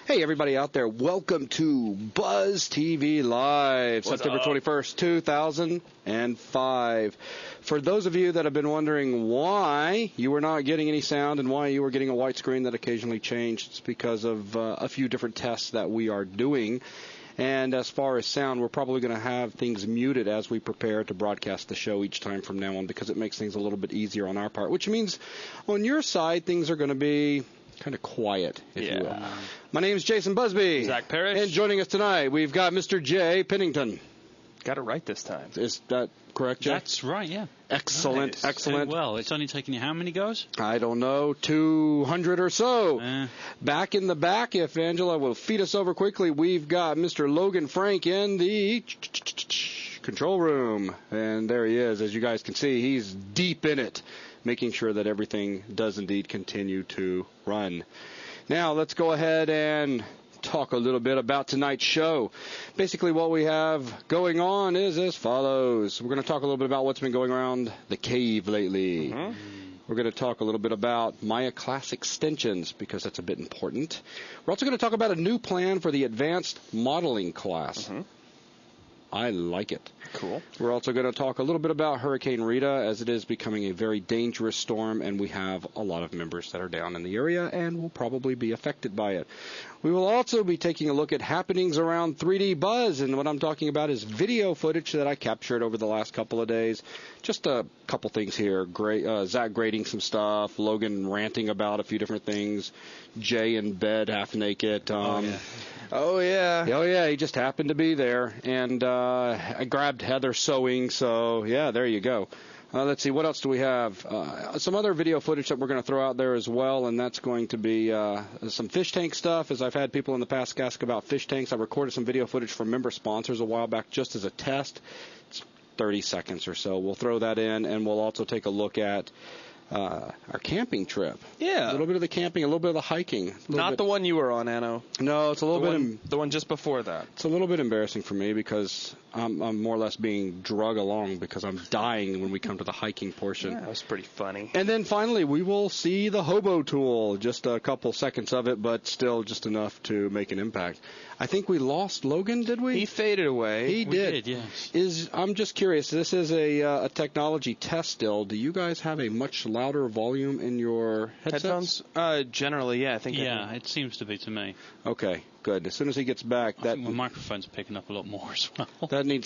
Hey, everybody out there. Welcome to BuzzTV Live, September 21st, 2005. For those of you that have been wondering why you were not getting any sound and why you were getting a white screen that occasionally changed, it's because of a few different tests that we are doing. And as far as sound, we're probably going to have things muted as we prepare to broadcast the show each time from now on because it makes things a little bit easier on our part, which means on your side, things are going to be kind of quiet, if you will. My name is Jason Busby. Zach Parrish. And joining us tonight, we've got Mr. Jay Pennington. Got it right this time. Is that correct, Jay? That's right, yeah. Excellent, Nice. excellent. Well, it's only taken you how many goes? I don't know, 200 or so. Back in the back, if Angela will feed us over quickly, we've got Mr. Logan Frank in the control room. And there he is. As you guys can see, he's deep in it, making sure that everything does indeed continue to run. Now, let's go ahead and talk a little bit about tonight's show. Basically, what we have going on is as follows. We're going to talk a little bit about what's been going around the cave lately. We're going to talk a little bit about Maya class extensions because that's a bit important. We're also going to talk about a new plan for the advanced modeling class. I like it. Cool. We're also going to talk a little bit about Hurricane Rita as it is becoming a very dangerous storm, and we have a lot of members that are down in the area and will probably be affected by it. We will also be taking a look at happenings around 3D Buzz, and what I'm talking about is video footage that I captured over the last couple of days. Just a couple things here. Zach grading some stuff, Logan ranting about a few different things, Jay in bed half naked. Oh, yeah, he just happened to be there. And I grabbed Heather sewing, so, yeah, there you go. Let's see, what else do we have? Some other video footage that we're going to throw out there as well, and that's going to be some fish tank stuff. As I've had people in the past ask about fish tanks, I recorded some video footage from member sponsors a while back just as a test. It's 30 seconds or so. We'll throw that in, and we'll also take a look at our camping trip. Yeah. A little bit of the camping, a little bit of the hiking. Not the one you were on, Anno. No, it's a little bit. The one just before that. It's a little bit embarrassing for me because I'm more or less being drug along because I'm dying when we come to the hiking portion. Yeah, that was pretty funny. And then finally, we will see the hobo tool. Just a couple seconds of it, but still just enough to make an impact. I think we lost Logan, did we? He faded away. He did. Yes. I'm just curious. This is a technology test still. Do you guys have a much louder volume in your headsets? Generally, yeah. I think. Yeah, it seems to be to me. Okay, good. As soon as he gets back, I think my microphone's picking up a lot more as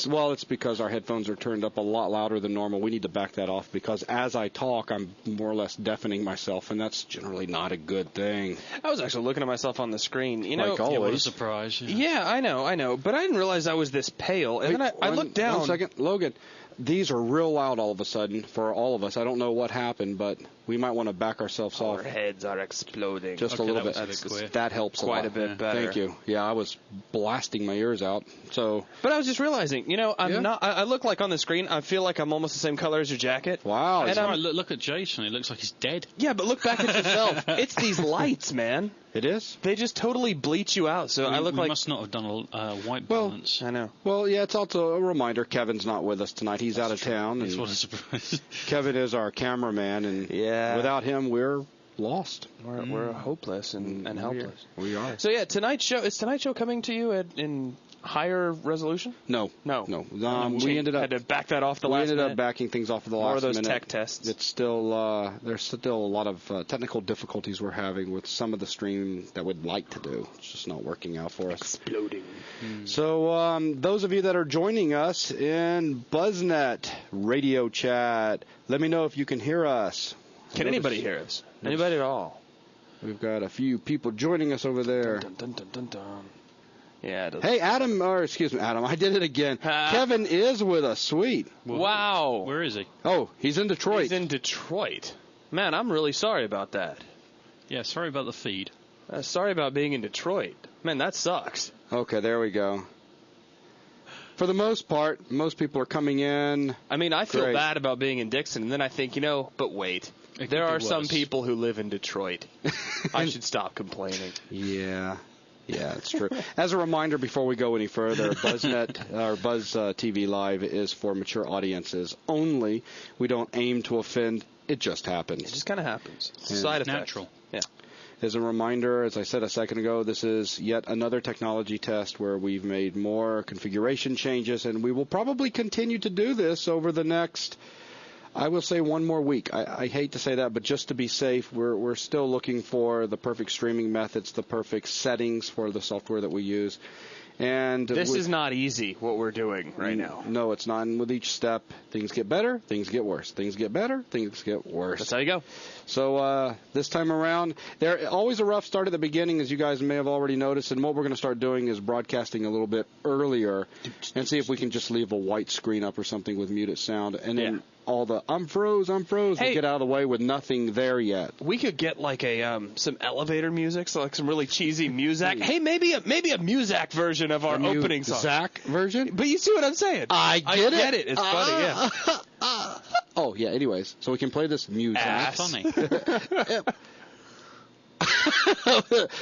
well. It's because our headphones are turned up a lot louder than normal. We need to back that off because as I talk, I'm more or less deafening myself, and that's generally not a good thing. I was actually looking at myself on the screen. You know, like always. What a surprise. Yeah, I know. But I didn't realize I was this pale. And then I looked down. 1 second. Logan, these are real loud all of a sudden for all of us. I don't know what happened, but we might want to back ourselves off. Our heads are exploding. Just a little bit. That helps quite a bit lot. better. Thank you. Yeah, I was blasting my ears out. But I was just realizing, I'm not. I look like on the screen. I feel like I'm almost the same color as your jacket. Wow. And look at Jason. It looks like he's dead. Yeah, but look back at yourself. It's these lights, man. It is? They just totally bleach you out. So I look like. We must not have done a white balance. I know. Well, yeah, it's also a reminder. Kevin's not with us tonight. He's out of town. It's what a surprise. Kevin is our cameraman, and without him, we're lost. We're hopeless and helpless. We are. So yeah, tonight's show is coming to you in higher resolution? No. We ended up had to back that off the last minute. We ended up backing things off of the last minute. More of those tech tests. It's still there's still a lot of technical difficulties we're having with some of the stream that we'd like to do. It's just not working out for us. Exploding. So those of you that are joining us in BuzzNet radio chat, let me know if you can hear us. Can anybody hear us? Anybody at all? We've got a few people joining us over there. Dun, dun, dun, dun, dun. Yeah. Hey, Adam, I did it again. Kevin is with us. Sweet. Wow. Where is he? Oh, he's in Detroit. He's in Detroit. Man, I'm really sorry about that. Yeah, sorry about the feed. Sorry about being in Detroit. Man, that sucks. Okay, there we go. For the most part, most people are coming in. I mean, I feel bad about being in Dixon, and then I think, but wait. There are some people who live in Detroit. I should stop complaining. Yeah, it's true. As a reminder, before we go any further, BuzzNet or Buzz TV Live is for mature audiences only. We don't aim to offend It just happens. It just kind of happens. It's a Yeah. side effect. Natural. Yeah. As a reminder, as I said a second ago, this is yet another technology test where we've made more configuration changes, and we will probably continue to do this over the next, I will say, one more week. I hate to say that, but just to be safe, we're still looking for the perfect streaming methods, the perfect settings for the software that we use. And this is not easy, what we're doing right now. No, it's not. And with each step, things get better, things get worse. Things get better, things get worse. That's how you go. So this time around, there always a rough start at the beginning, as you guys may have already noticed. And what we're going to start doing is broadcasting a little bit earlier and see if we can just leave a white screen up or something with muted sound. And then all the I'm froze, Hey. will get out of the way with nothing there yet. We could get like a some elevator music, so like some really cheesy music. Hey, maybe a music version of our opening song. Zach version? But you see what I'm saying? I get it. It's funny, yeah. Oh, yeah, anyways. So we can play this music. Ass. Funny.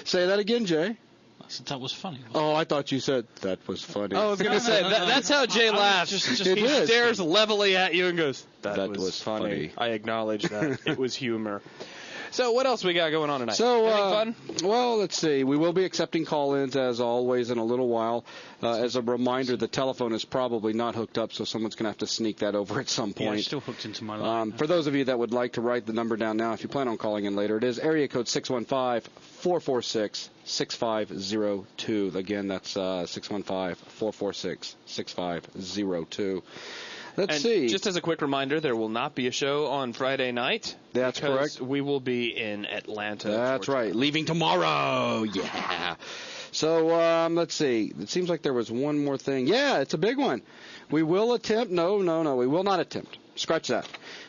Say that again, Jay. That was funny. Oh, I thought you said that was funny. I was going to say, that's how Jay laughs. It He is. stares levelly at you and goes, that was was funny. funny. I acknowledge that. It was humor. So what else we got going on tonight? So, Anything fun? well, let's see. We will be accepting call-ins, as always, in a little while. As a reminder, the telephone is probably not hooked up, so someone's going to have to sneak that over at some Yeah, point. it's still hooked into my line. For those of you that would like to write the number down now, if you plan on calling in later, it is area code 615-446-6502. Again, that's 615-446-6502. Let's see. Just as a quick reminder, there will not be a show on Friday night. That's because correct. We will be in Atlanta. That's right. Leaving tomorrow. Yeah. So, let's see. It seems like there was one more thing. Yeah, it's a big one. We will attempt. No. We will not attempt. Scratch that.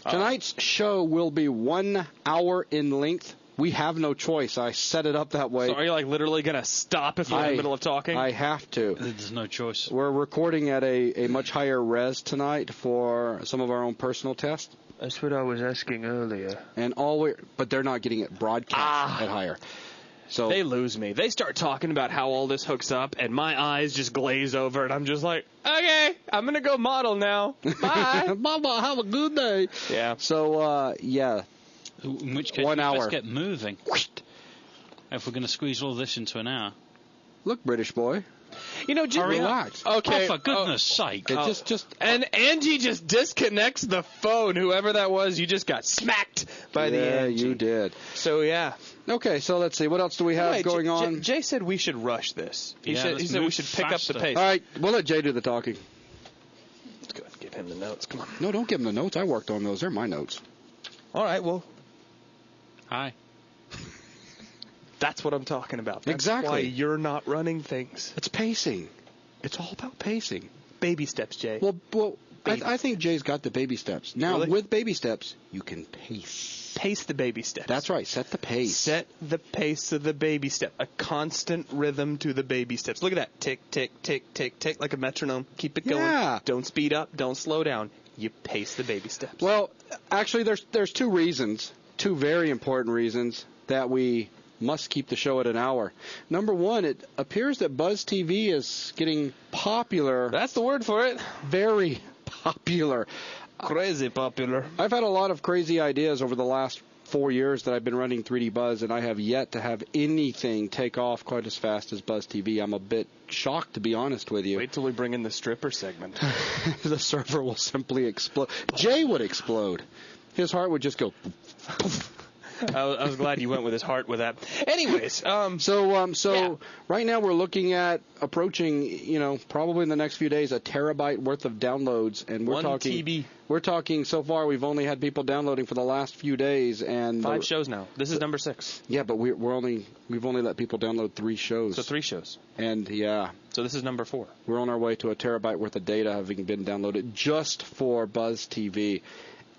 Tonight's show will be 1 hour in length. We have no choice. I set it up that way. So are you like literally going to stop if we're in the middle of talking? I have to. There's no choice. We're recording at a much higher res tonight for some of our own personal tests. That's what I was asking earlier. And but they're not getting it broadcast at higher. So They lose me. They start talking about how all this hooks up, and my eyes just glaze over, and I'm just like, okay, I'm going to go model now. Bye. Mama, have a good day. Yeah. So, yeah. In which case, 1 hour. let's get moving. If we're going to squeeze all this into an hour. Look, British boy. You know, just relax. Okay. Oh, for goodness sake. And Angie just disconnects the phone. Whoever that was, you just got smacked by the Angie. Yeah, you did. So, yeah. Okay, so let's see. What else do we have going on? Jay said we should rush this. He said we move should pick faster. up the pace. All right, we'll let Jay do the talking. Let's go ahead and give him the notes. Come on. No, don't give him the notes. I worked on those. They're my notes. All right, well, Hi. that's what I'm talking about. That's Exactly. why you're not running things. It's pacing. It's all about pacing. Baby steps, Jay. Well, I think Jay's got the baby steps. Now, Really? with baby steps, you can pace. Pace the baby steps. That's right. Set the pace. Set the pace of the baby step. A constant rhythm to the baby steps. Look at that. Tick, tick, tick, tick, tick, like a metronome. Keep it going. Yeah. Don't speed up. Don't slow down. You pace the baby steps. Well, actually, there's two reasons, two very important reasons that we must keep the show at an hour. Number one, it appears that BuzzTV is getting popular. That's the word for it. Very popular. Crazy popular. I've had a lot of crazy ideas over the last 4 years that I've been running 3D Buzz, and I have yet to have anything take off quite as fast as BuzzTV. I'm a bit shocked, to be honest with you. Wait till we bring in the stripper segment. The server will simply explode. Jay would explode. His heart would just go poof. I was glad you went with his heart with that. Anyways, So right now we're looking at approaching, probably in the next few days, a terabyte worth of downloads, and we're 1 talking. TB. We're talking so far. We've only had people downloading for the last few days, and 5 shows now. This is number 6. Yeah, but we've only let people download 3 shows. So 3 shows. And yeah, So this is number 4. we're on our way to a terabyte worth of data having been downloaded just for BuzzTV.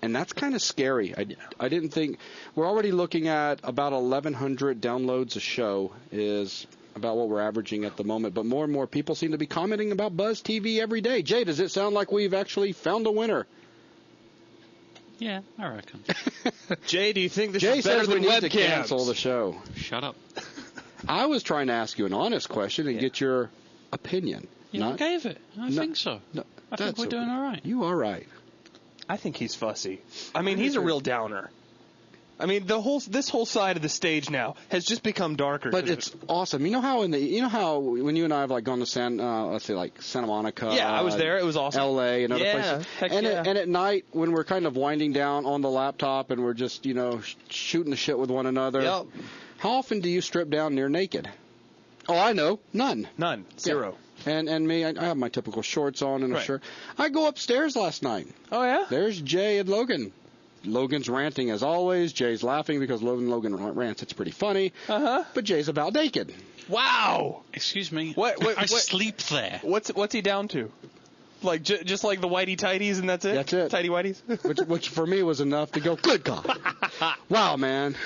And that's kind of scary. I didn't think we're already looking at about 1,100 downloads a show is about what we're averaging at the moment. But more and more people seem to be commenting about BuzzTV every day. Jay, does it sound like we've actually found a winner? Yeah, I reckon. Jay, do you think this Jay is better says we than need to webcams? cancel the show. Shut up. I was trying to ask you an honest question and get your opinion. Yeah, I gave it. I think so. No, I think we're doing all right. You are right. I think he's fussy. I mean, he's a real downer. I mean, this whole side of the stage now has just become darker. But it's awesome. You know how when you and I have like gone to Santa Monica. Yeah, I was there. It was awesome. L.A. and other places. And at night when we're kind of winding down on the laptop and we're just shooting the shit with one another. Yep. How often do you strip down near naked? Oh, I know, none. Zero. Yeah. And me, I have my typical shorts on and a shirt. I go upstairs last night. Oh yeah. There's Jay and Logan. Logan's ranting as always. Jay's laughing because Logan rants. It's pretty funny. But Jay's about naked. Wow. Excuse me. What? I sleep there. What's he down to? Like just like the whitey tighties and that's it. That's it. Tighty whities. which for me was enough to go. Good God. Wow, man.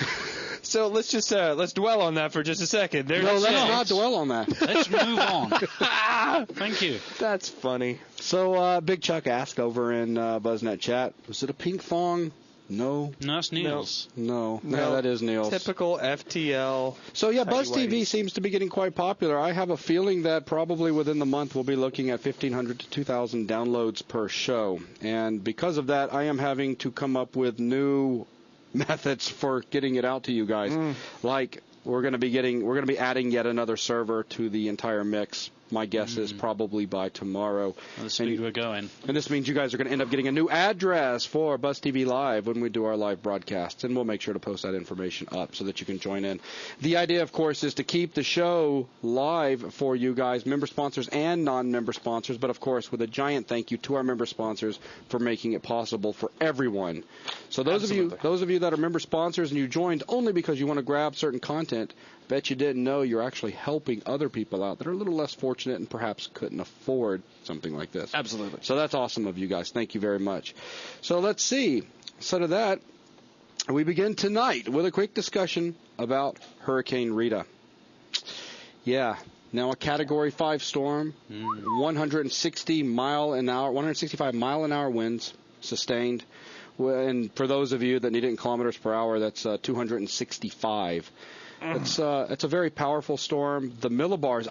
So let's just let's dwell on that for just a second. Let's not dwell on that. Let's move on. Thank you. That's funny. So Big Chuck asked over in BuzzNet chat, was it a pink thong? No. No, it's Neil's. No, that is Neil's. Typical FTL. So, yeah, BuzzTV seems to be getting quite popular. I have a feeling that probably within the month we'll be looking at 1,500 to 2,000 downloads per show. And because of that, I am having to come up with new methods for getting it out to you guys. Like, we're going to be adding yet another server to the entire mix. My guess is probably by tomorrow. The speed we're going. And this means you guys are going to end up getting a new address for BuzzTV Live when we do our live broadcasts. And we'll make sure to post that information up so that you can join in. The idea, of course, is to keep the show live for you guys, member sponsors and non-member sponsors. But, of course, with a giant thank you to our member sponsors for making it possible for everyone. So those of you that are member sponsors and you joined only because you want to grab certain content, bet you didn't know you're actually helping other people out that are a little less fortunate and perhaps couldn't afford something like this. Absolutely. So that's awesome of you guys. Thank you very much. So let's see. So to that, we begin tonight with a quick discussion about Hurricane Rita. Yeah. Now a Category 5 storm, 165 mile an hour winds sustained. And for those of you that need it in kilometers per hour, that's 265. It's a very powerful storm. The millibars,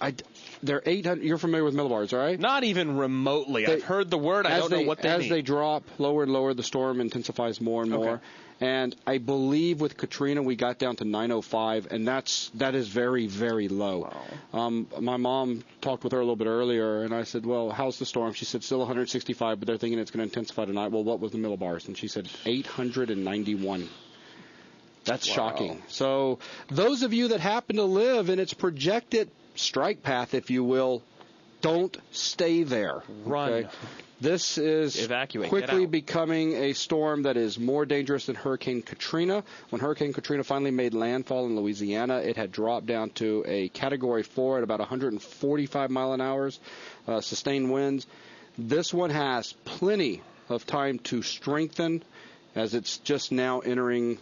they're 800. You're familiar with millibars, right? Not even remotely. I've heard the word. I don't know what they mean. As they drop lower and lower, the storm intensifies more and more. And I believe with Katrina we got down to 905, and that is very, very low. Wow. My mom talked with her a little bit earlier, and I said, well, how's the storm? She said still 165, but they're thinking it's going to intensify tonight. Well, what was the millibars? And she said 891. That's shocking. So those of you that happen to live in its projected strike path, if you will, don't stay there. Run. Okay? This is Evacuate. quickly becoming a storm that is more dangerous than Hurricane Katrina. When Hurricane Katrina finally made landfall in Louisiana, it had dropped down to a Category 4 at about 145 mile an hour, sustained winds. This one has plenty of time to strengthen as it's just now entering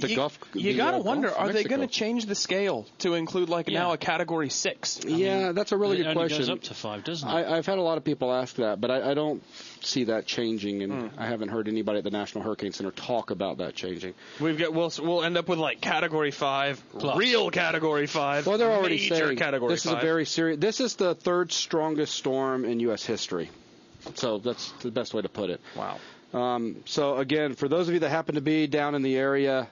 the Gulf. You got to wonder, are they going to change the scale to include now a Category 6? Yeah, that's a really good question. It goes up to 5, doesn't it? I've had a lot of people ask that, but I don't see that changing, and I haven't heard anybody at the National Hurricane Center talk about that changing. We'll end up with Category 5, plus. Real Category 5. Well, they're already saying Category this 5. is a very serious. This is the third strongest storm in U.S. history. So that's the best way to put it. Wow. So again, for those of you that happen to be down in the area,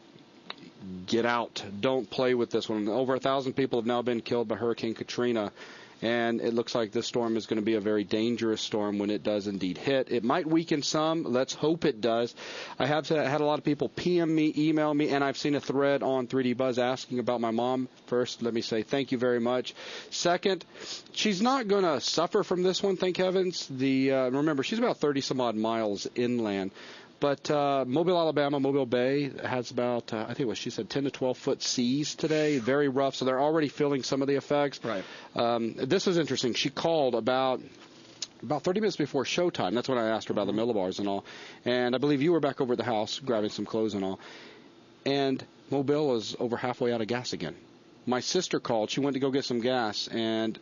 get out. Don't play with this one. Over 1,000 people have now been killed by Hurricane Katrina, and it looks like this storm is going to be a very dangerous storm when it does indeed hit. It might weaken some. Let's hope it does. I have had a lot of people PM me, email me, and I've seen a thread on 3D Buzz asking about my mom. First, let me say thank you very much. Second, she's not going to suffer from this one, thank heavens. Remember, she's about 30-some-odd miles inland. But Mobile, Alabama, Mobile Bay has about, I think what she said, 10 to 12-foot seas today. Very rough, so they're already feeling some of the effects. Right. This was interesting. She called about 30 minutes before showtime. That's when I asked her about the millibars and all. And I believe you were back over at the house grabbing some clothes and all. And Mobile is over halfway out of gas again. My sister called. She went to go get some gas, and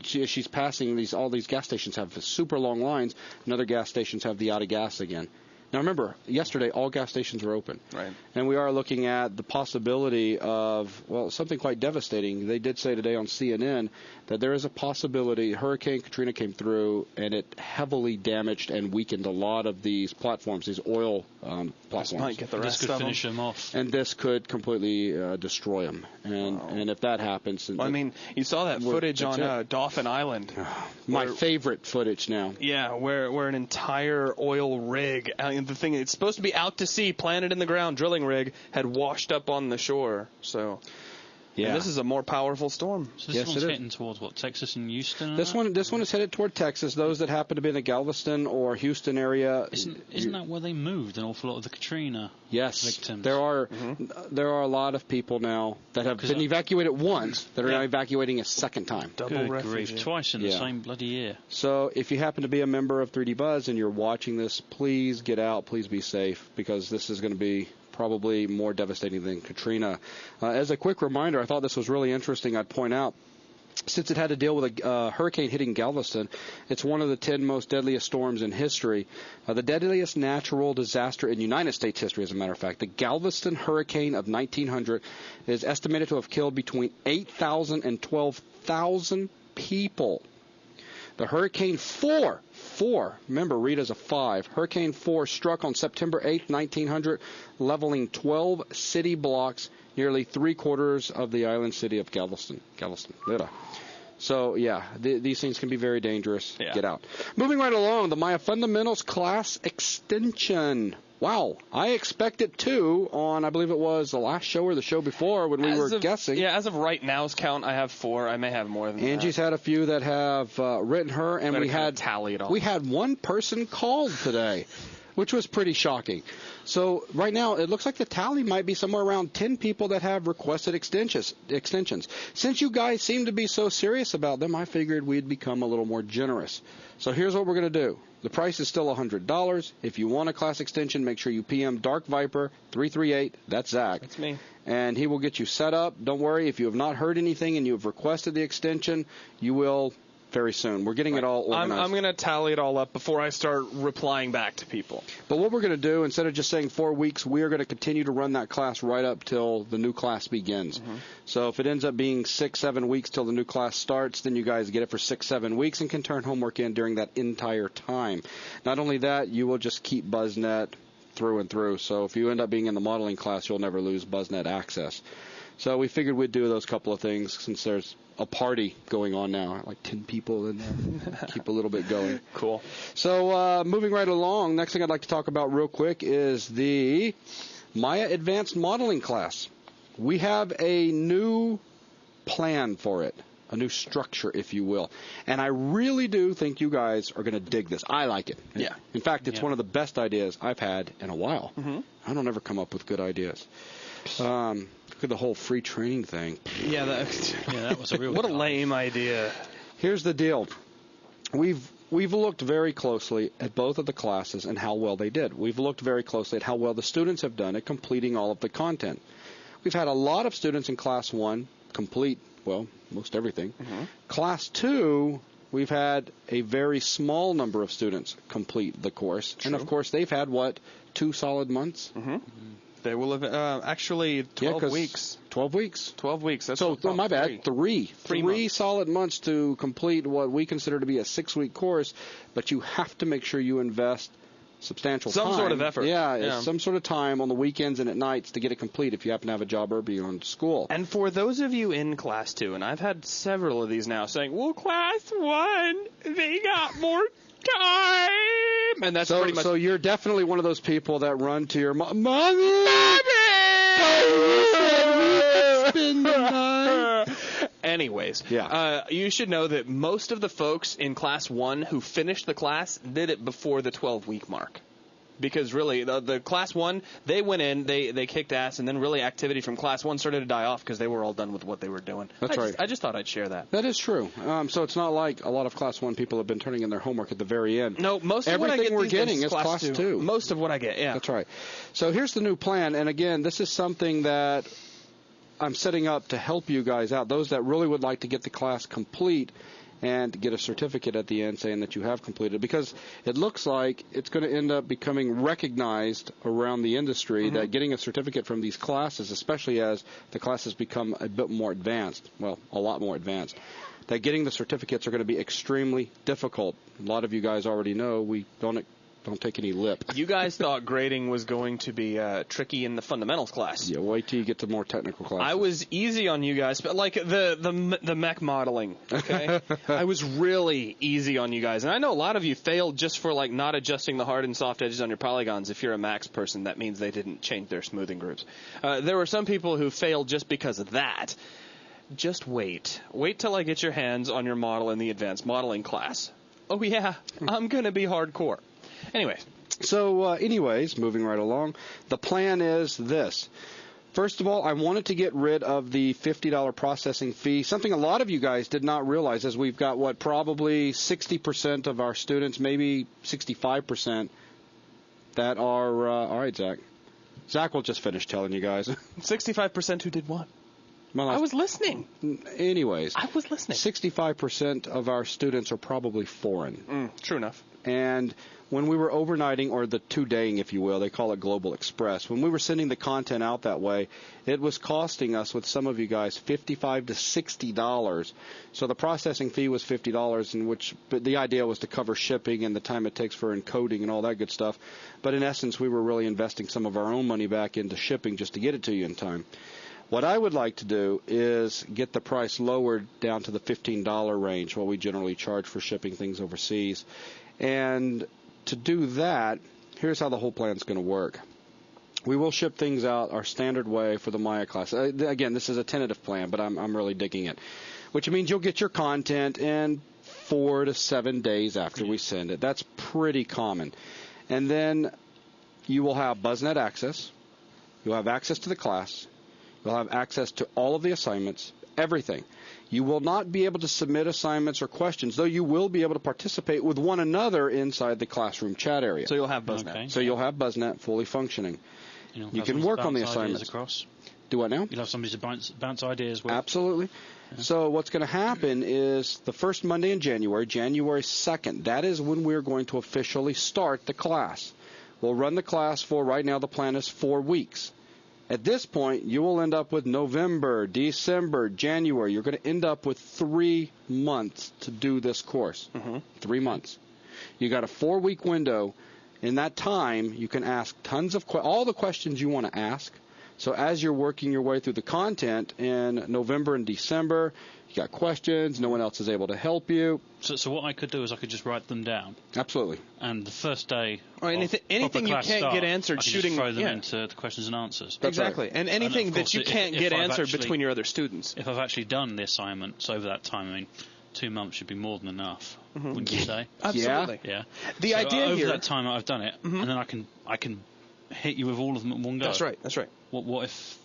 she's passing all these gas stations have super long lines, and other gas stations have the out of gas again. Now, remember, yesterday all gas stations were open. Right. And we are looking at the possibility of, well, something quite devastating. They did say today on CNN that there is a possibility Hurricane Katrina came through and it heavily damaged and weakened a lot of these platforms, these oil platforms. This might get the rest this could of finish them. them off. And this could completely destroy them. And if that happens... Well, I mean, you saw that footage on Dauphin Island. My favorite footage now. Yeah, where an entire oil rig, the thing it's supposed to be out to sea, planted in the ground, drilling rig, had washed up on the shore. So, yeah, and this is a more powerful storm. So this one's heading towards what, Texas and Houston? This one is headed toward Texas. Those that happen to be in the Galveston or Houston area. Isn't that where they moved an awful lot of the Katrina victims? There are a lot of people now that have been evacuated once that are now evacuating a second time. Double grief, twice in the same bloody year. So if you happen to be a member of 3D Buzz and you're watching this, please get out, please be safe, because this is going to be probably more devastating than Katrina. As a quick reminder, I thought this was really interesting. I'd point out, since it had to deal with a hurricane hitting Galveston, it's one of the 10 most deadliest storms in history. The deadliest natural disaster in United States history, as a matter of fact. The Galveston hurricane of 1900 is estimated to have killed between 8,000 and 12,000 people. The Hurricane 4, remember Rita's a 5, Hurricane 4 struck on September 8, 1900, leveling 12 city blocks, nearly three-quarters of the island city of Galveston. So, yeah, these things can be very dangerous. Yeah. Get out. Moving right along, the Maya Fundamentals class extension. Wow, I expected 2 on, I believe it was the last show or the show before when we were guessing. Yeah, as of right now's count, I have 4. I may have more than Angie's had a few that have written her, and we had tally it all. We had one person called today, which was pretty shocking. So right now, it looks like the tally might be somewhere around 10 people that have requested extensions. Since you guys seem to be so serious about them, I figured we'd become a little more generous. So here's what we're going to do. The price is still $100. If you want a class extension, make sure you PM Dark Viper 338. That's Zach. That's me. And he will get you set up. Don't worry. If you have not heard anything and you have requested the extension, you will very soon. We're getting it all organized. I'm going to tally it all up before I start replying back to people. But what we're going to do, instead of just saying 4 weeks, we are going to continue to run that class right up till the new class begins. So if it ends up being 6-7 weeks till the new class starts, then you guys get it for 6-7 weeks and can turn homework in during that entire time. Not only that, you will just keep BuzzNet through and through. So if you end up being in the modeling class, you'll never lose BuzzNet access. So we figured we'd do those couple of things since there's a party going on now, like 10 people in there. Keep a little bit going. Cool. So moving right along, next thing I'd like to talk about real quick is the Maya Advanced Modeling class. We have a new plan for it, a new structure, if you will. And I really do think you guys are going to dig this. I like it. Yeah. In fact, it's one of the best ideas I've had in a while. I don't ever come up with good ideas. Look at the whole free training thing. Yeah, that was a real what a lame idea. Here's the deal. We've looked very closely at both of the classes and how well they did. We've looked very closely at how well the students have done at completing all of the content. We've had a lot of students in Class 1 complete, well, most everything. Class 2, we've had a very small number of students complete the course. True. And, of course, they've had, 2 solid months? They will have actually 12 weeks. 12 weeks. 12 weeks. That's so, my bad. Three solid months to complete what we consider to be a 6-week course, but you have to make sure you invest substantial time. Some sort of effort. Yeah, some sort of time on the weekends and at nights to get it complete if you happen to have a job or be on school. And for those of you in Class 2, and I've had several of these now saying, well, Class 1, they got more time. And that's pretty much... So you're definitely one of those people that run to your mommy! Anyways, you should know that most of the folks in Class 1 who finished the class did it before the 12-week mark. Because really, the Class 1, they went in, they kicked ass, and then really activity from Class 1 started to die off because they were all done with what they were doing. That's right. I just thought I'd share that. That is true. So it's not like a lot of Class 1 people have been turning in their homework at the very end. No, most of what I get we're getting is Class 2. Most of what I get, yeah. That's right. So here's the new plan, and again, this is something that I'm setting up to help you guys out, those that really would like to get the class complete and get a certificate at the end saying that you have completed, because it looks like it's going to end up becoming recognized around the industry that getting a certificate from these classes, especially as the classes become a bit more advanced, well, a lot more advanced, that getting the certificates are going to be extremely difficult. A lot of you guys already know we don't take any lip. You guys thought grading was going to be tricky in the fundamentals class. Yeah, wait till you get to more technical classes. I was easy on you guys, but like the mech modeling, okay? I was really easy on you guys. And I know a lot of you failed just for like not adjusting the hard and soft edges on your polygons. If you're a Max person, that means they didn't change their smoothing groups. There were some people who failed just because of that. Just wait. Wait till I get your hands on your model in the advanced modeling class. Oh yeah, I'm going to be hardcore. Anyways. So, moving right along, the plan is this. First of all, I wanted to get rid of the $50 processing fee, something a lot of you guys did not realize, as we've got, probably 60% of our students, maybe 65%, that are, all right, Zach. Zach will just finish telling you guys. 65% who did what? Well, I was listening. Anyways. I was listening. 65% of our students are probably foreign. True enough. And when we were overnighting, or the two-daying, if you will, they call it Global Express, when we were sending the content out that way, it was costing us, with some of you guys, $55 to $60. So the processing fee was $50, but the idea was to cover shipping and the time it takes for encoding and all that good stuff. But in essence, we were really investing some of our own money back into shipping just to get it to you in time. What I would like to do is get the price lowered down to the $15 range, what we generally charge for shipping things overseas. And to do that, here's how the whole plan is going to work. We will ship things out our standard way for the Maya class. Again, this is a tentative plan, but I'm really digging it, which means you'll get your content in 4 to 7 days after we send it. That's pretty common. And then you will have BuzzNet access. You'll have access to the class. You'll have access to all of the assignments, everything. You will not be able to submit assignments or questions, though you will be able to participate with one another inside the classroom chat area. So you'll have BuzzNet. Okay. So you'll have BuzzNet fully functioning. You can work on the assignments. Across. Do what now? You'll have somebody to bounce ideas with. Absolutely. Yeah. So what's going to happen is the first Monday in January, January 2nd, that is when we're going to officially start the class. We'll run the class for, right now the plan is 4 weeks. At this point, you will end up with November, December, January. You're going to end up with 3 months to do this course. 3 months. You got a 4-week window. In that time, you can ask tons of all the questions you want to ask. So as you're working your way through the content in November and December, you got questions, no one else is able to help you. So what I could do is I could just write them down. Absolutely. And the first day, or anything you can't get answered, I can shooting just throw them into the questions and answers. That's exactly. Right. And anything and that you can't get answered between your other students. If I've actually done the assignments over that time, I mean, 2 months should be more than enough, wouldn't you say? Absolutely. Yeah. The idea over here, that time I've done it, and then I can hit you with all of them at one go. That's right. That's right. What if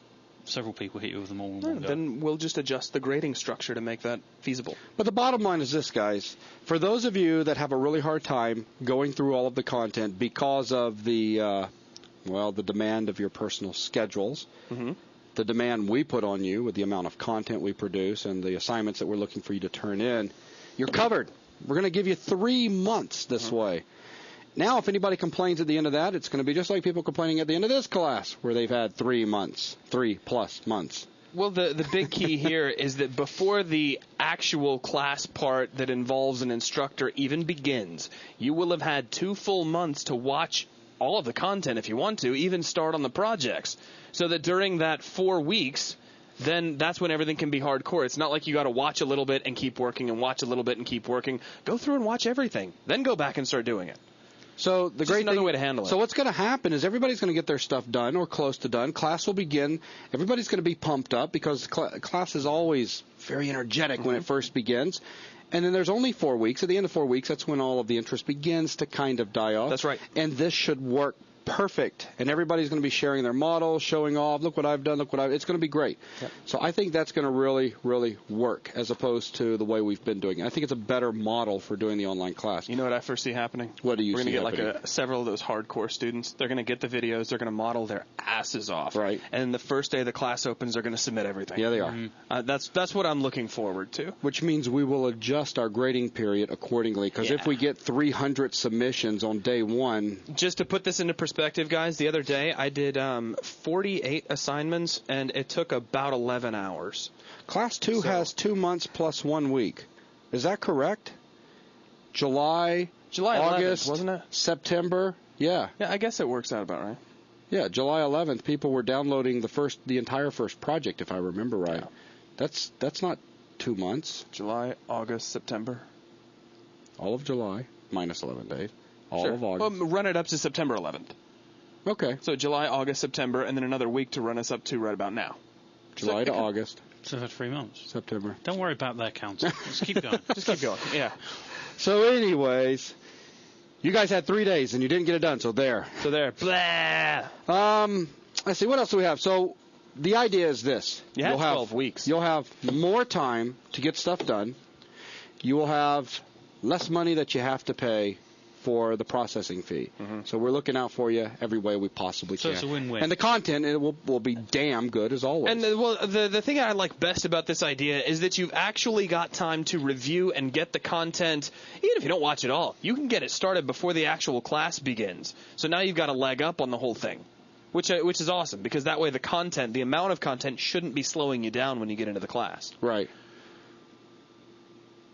several people hit you with them all in one go? Then we'll just adjust the grading structure to make that feasible. But the bottom line is this, guys. For those of you that have a really hard time going through all of the content because of the demand of your personal schedules, the demand we put on you with the amount of content we produce and the assignments that we're looking for you to turn in, you're covered. We're going to give you 3 months this way. Now, if anybody complains at the end of that, it's going to be just like people complaining at the end of this class, where they've had 3 months, 3+ months. Well, the big key here is that before the actual class part that involves an instructor even begins, you will have had 2 full months to watch all of the content if you want to, even start on the projects, so that during that 4 weeks, then that's when everything can be hardcore. It's not like you got to watch a little bit and keep working and watch a little bit and keep working. Go through and watch everything, then go back and start doing it. So the great another way to handle it. So what's going to happen is everybody's going to get their stuff done or close to done. Class will begin. Everybody's going to be pumped up because class is always very energetic when it first begins. And then there's only 4 weeks. At the end of 4 weeks, that's when all of the interest begins to kind of die off. That's right. And this should work perfect, and everybody's going to be sharing their models, showing off, look what I've done, it's going to be great. Yep. So I think that's going to really, really work as opposed to the way we've been doing it. I think it's a better model for doing the online class. You know what I foresee happening? What do you We're see going to get happening? several of those hardcore students. They're going to get the videos. They're going to model their asses off. Right. And the first day the class opens, they're going to submit everything. Yeah, they are. That's what I'm looking forward to. Which means we will adjust our grading period accordingly, because if we get 300 submissions on day one... Just to put this into perspective, guys, the other day I did 48 assignments, and it took about 11 hours. Class 2 has 2 months plus 1 week. Is that correct? July 11th, August, wasn't it? September. Yeah. Yeah, I guess it works out about right. Yeah, July 11th, people were downloading the entire first project, if I remember right. Yeah. That's not 2 months. July, August, September. All of July, minus 11 days. All Sure. of August. Well, run it up to September 11th. Okay. So July, August, September, and then another week to run us up to right about now. July to August, So for 3 months. September. Don't worry about their counting. Just keep going. Just keep going. Yeah. So anyways, you guys had 3 days and you didn't get it done, so there. So there. Blah. Let's see, what else do we have? So the idea is this. You had You'll have 12 weeks. You'll have more time to get stuff done. You will have less money that you have to pay for the processing fee. Mm-hmm. So we're looking out for you every way we possibly can. So it's a win-win. And the content will be damn good as always. And the thing I like best about this idea is that you've actually got time to review and get the content. Even if you don't watch it all, you can get it started before the actual class begins. So now you've got a leg up on the whole thing, which is awesome, because that way the amount of content shouldn't be slowing you down when you get into the class. Right.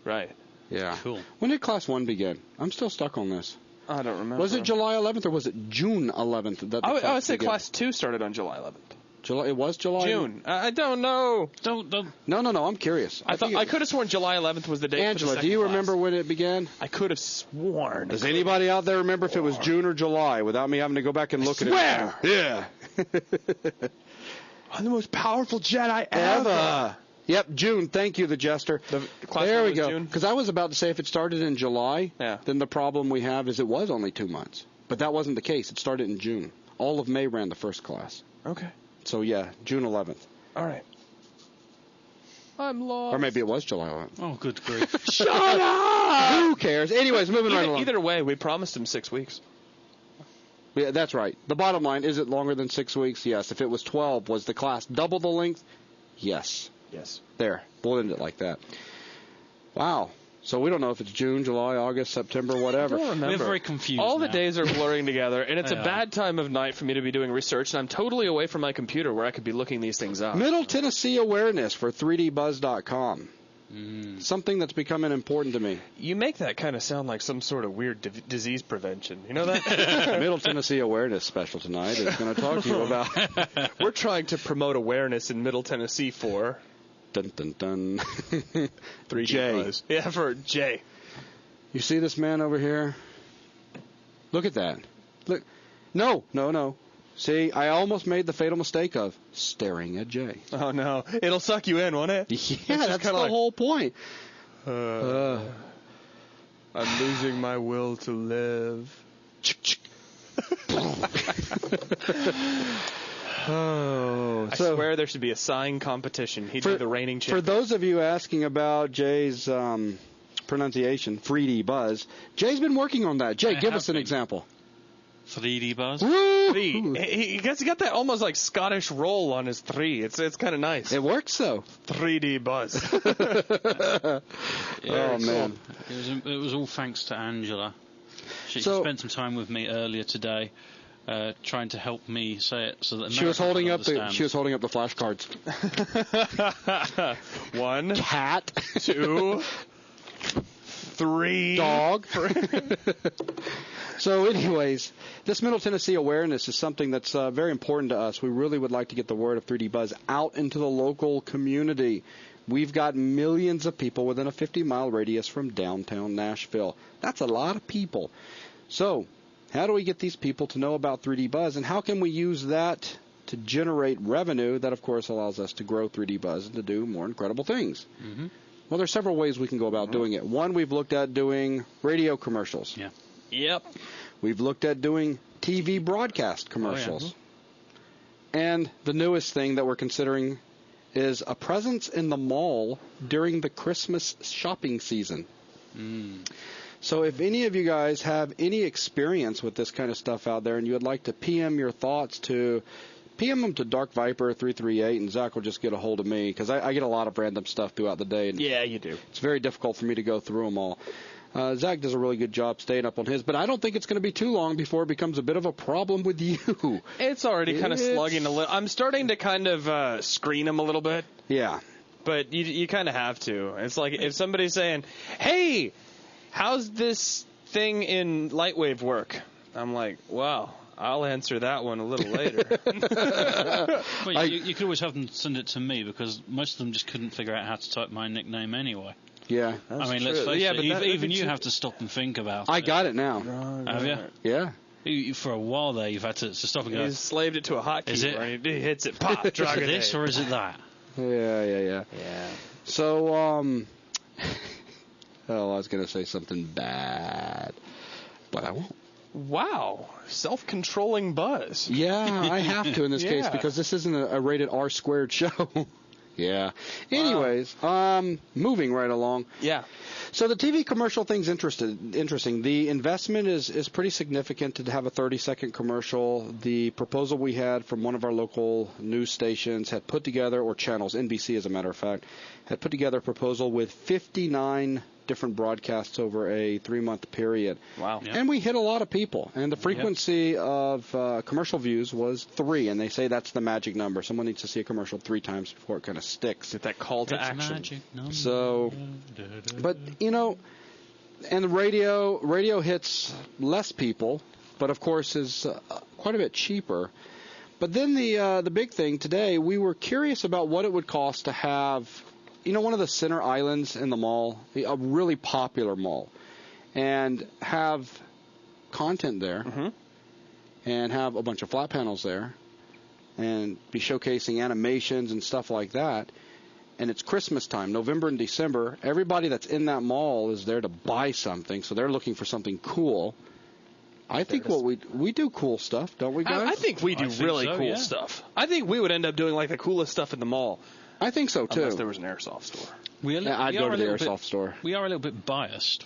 Right. Yeah. Cool. When did Class 1 begin? I'm still stuck on this. I don't remember. Was it July 11th or was it June 11th? That the I would class say began? Class 2 started on July 11th. July. It was July. June. I don't know. Don't. No. I'm curious. I could have sworn July 11th was the date. Angela, for the do you second remember class. when it began? I could have sworn. Does anybody out there remember if it was June or July without me having to go back and look at swear! it? Yeah. I'm the most powerful Jedi Ever. Yep, June. Thank you, the jester. The class There one we was go. June? Because I was about to say if it started in July, Yeah. then the problem we have is it was only 2 months. But that wasn't the case. It started in June. All of May ran the first class. Okay. So, yeah, June 11th. All right. I'm lost. Or maybe it was July 11th. Oh, good grief. Shut up! Who cares? Anyways, moving right along. Either way, we promised him 6 weeks. Yeah, that's right. The bottom line, is it longer than 6 weeks? Yes. If it was 12, was the class double the length? Yes. Yes. There. We'll end it like that. Wow. So we don't know if it's June, July, August, September, whatever. I don't remember. We're very confused All the now. days are blurring together, and it's They a are. bad time of night for me to be doing research, and I'm totally away from my computer where I could be looking these things up. Middle Tennessee awareness for 3dbuzz.com. Something that's becoming important to me. You make that kind of sound like some sort of weird disease prevention. You know that? Middle Tennessee awareness special tonight is going to talk to you about... We're trying to promote awareness in Middle Tennessee for... Dun, dun, dun. 3D Jay. Buzz. Yeah, for Jay. You see this man over here? Look at that. Look. No. See, I almost made the fatal mistake of staring at Jay. Oh, no. It'll suck you in, won't it? Yeah, that's the whole point. I'm losing my will to live. Oh, I swear there should be a sign competition. He'd be the reigning For champion. those of you asking about Jay's pronunciation, 3D Buzz, Jay's been working on that. Jay, give us an example. 3D Buzz. Woo! He got that almost like Scottish roll on his 3. It's kind of nice. It works, though. 3D Buzz. Oh, man. It was all thanks to Angela. She So- spent some time with me earlier today, trying to help me say it so that She was holding up the flashcards. 1, Cat. 2, 3. Dog. So anyways, this Middle Tennessee awareness is something that's very important to us. We really would like to get the word of 3D Buzz out into the local community. We've got millions of people within a 50-mile radius from downtown Nashville. That's a lot of people. So how do we get these people to know about 3D Buzz, and how can we use that to generate revenue that, of course, allows us to grow 3D Buzz and to do more incredible things? Mm-hmm. Well, there's several ways we can go about doing it. One, we've looked at doing radio commercials. Yeah. Yep. We've looked at doing TV broadcast commercials. Oh, And the newest thing that we're considering is a presence in the mall during the Christmas shopping season. So if any of you guys have any experience with this kind of stuff out there and you would like to PM your thoughts PM them to Dark Viper 338, and Zach will just get a hold of me, because I get a lot of random stuff throughout the day. And Yeah, you do. it's very difficult for me to go through them all. Zach does a really good job staying up on his, but I don't think it's going to be too long before it becomes a bit of a problem with you. It's already kind of slugging a little. I'm starting to kind of screen them a little bit, Yeah. but you kind of have to. It's like if somebody's saying, "Hey, how's this thing in Lightwave work?" I'm like, "Wow, I'll answer that one a little later." Well, you could always have them send it to me, because most of them just couldn't figure out how to type my nickname anyway. Yeah. I mean, let's face it, but even you have to stop and think about it. I got it now. Have you? Yeah. For a while there, you've had to stop and go, He's slaved it to a hotkey. Is it? Right? He hits it, pop, is drag it it. this or is it that? Yeah. Yeah. So, I was going to say something bad, but I won't. Wow, self-controlling Buzz. Yeah, I have to in this case, Yeah. because this isn't a rated R squared show. Yeah. Anyways, moving right along. Yeah. So the TV commercial thing's interesting. The investment is pretty significant to have a 30-second commercial. The proposal we had from one of our local news stations had put together, or channels, NBC as a matter of fact, had put together a proposal with 59 different broadcasts over a 3-month period. Wow. Yeah. And we hit a lot of people. And the frequency of commercial views was 3, and they say that's the magic number. Someone needs to see a commercial 3 times before it kind of sticks. Get that call to It's action. magic number. So, but, and the radio hits less people, but of course is quite a bit cheaper. But then the big thing today, we were curious about what it would cost to have, one of the center islands in the mall, a really popular mall, and have content there, and have a bunch of flat panels there, and be showcasing animations and stuff like that. And it's Christmas time, November and December. Everybody that's in that mall is there to buy something, so they're looking for something cool. I think we do cool stuff, don't we, guys? I think we do really so, cool yeah. stuff. I think we would end up doing like the coolest stuff in the mall. I think so, too. Unless there was an airsoft store. I'd go to the airsoft store. We are a little bit biased.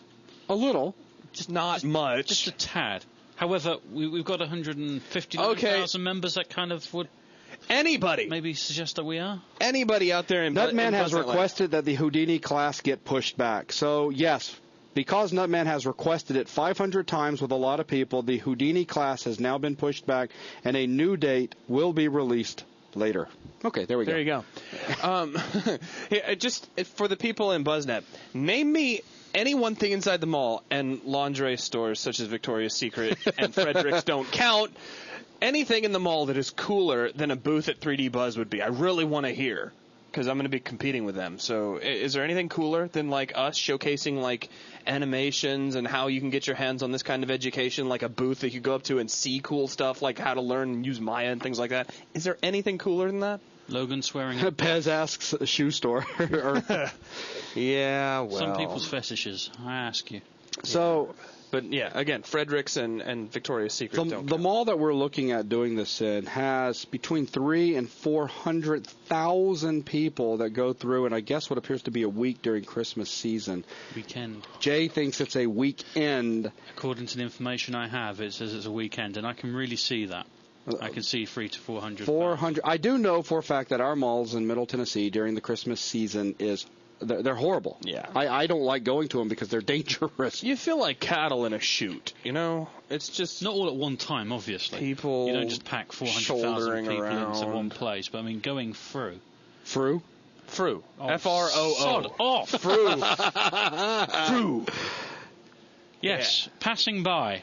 A little. Just not much. Just a tad. However, we've got 159,000 members that kind of would Anybody. maybe suggest that we are. Anybody out there in Nutman has Buzznet Land. requested that the Houdini class get pushed back. So, yes, because Nutman has requested it 500 times with a lot of people, the Houdini class has now been pushed back, and a new date will be released later. Okay, there we go. There you go. Just for the people in BuzzNet, name me any one thing inside the mall, and lingerie stores such as Victoria's Secret and Frederick's don't count. Anything in the mall that is cooler than a booth at 3D Buzz would be. I really want to hear, because I'm going to be competing with them. So is there anything cooler than like us showcasing like animations and how you can get your hands on this kind of education, like a booth that you go up to and see cool stuff like how to learn and use Maya and things like that? Is there anything cooler than that? Logan swearing. Pez asks a shoe store. Yeah, well. Some people's fetishes, I ask you. So, But yeah, again, Frederick's and Victoria's Secret don't the count. mall that we're looking at doing this in has between 300,000 and 400,000 people that go through, and I guess what appears to be a week during Christmas season. Weekend. Jay thinks it's a weekend. According to the information I have, it says it's a weekend, and I can really see that. I can see 300 to 400. 400. I do know for a fact that our malls in Middle Tennessee during the Christmas season they're horrible. Yeah. I don't like going to them because they're dangerous. You feel like cattle in a chute, you know? It's just Not all at one time, obviously. people You don't just pack 400,000 shouldering people around. into one place, but I mean going through. Fru? Fru. Oh, F-R-O-O. sod off. Fru. Fru. Yes, passing by.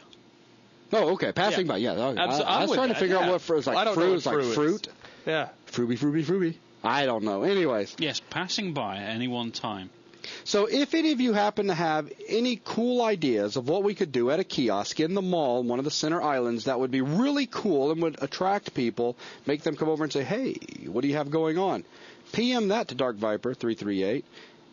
Oh, okay. Passing Yeah. by. Yeah. I I'm was with trying to that, figure out yeah. what fru is like. I don't know Fru what is like fru is. fruit. Yeah. Fruby. I don't know. Anyways. Yes, passing by at any one time. So if any of you happen to have any cool ideas of what we could do at a kiosk in the mall, one of the center islands, that would be really cool and would attract people, make them come over and say, hey, what do you have going on? PM that to Dark Viper 338,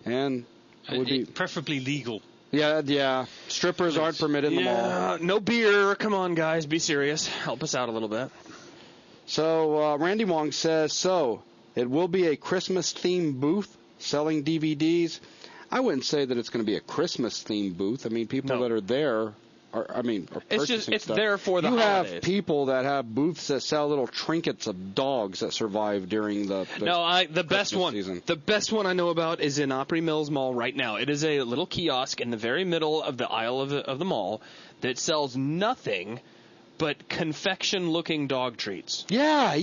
and it would be... Preferably legal. Yeah. Strippers aren't permitted in the mall. No beer. Come on, guys. Be serious. Help us out a little bit. So Randy Wong says, it will be a Christmas-themed booth selling DVDs. I wouldn't say that it's going to be a Christmas-themed booth. I mean, people that are there are purchasing it's stuff. there for the you holidays. have people that have booths that sell little trinkets of dogs that survive during the best one. season. The best one I know about is in Opry Mills Mall right now. It is a little kiosk in the very middle of the aisle of the mall that sells nothing but confection-looking dog treats. Yeah.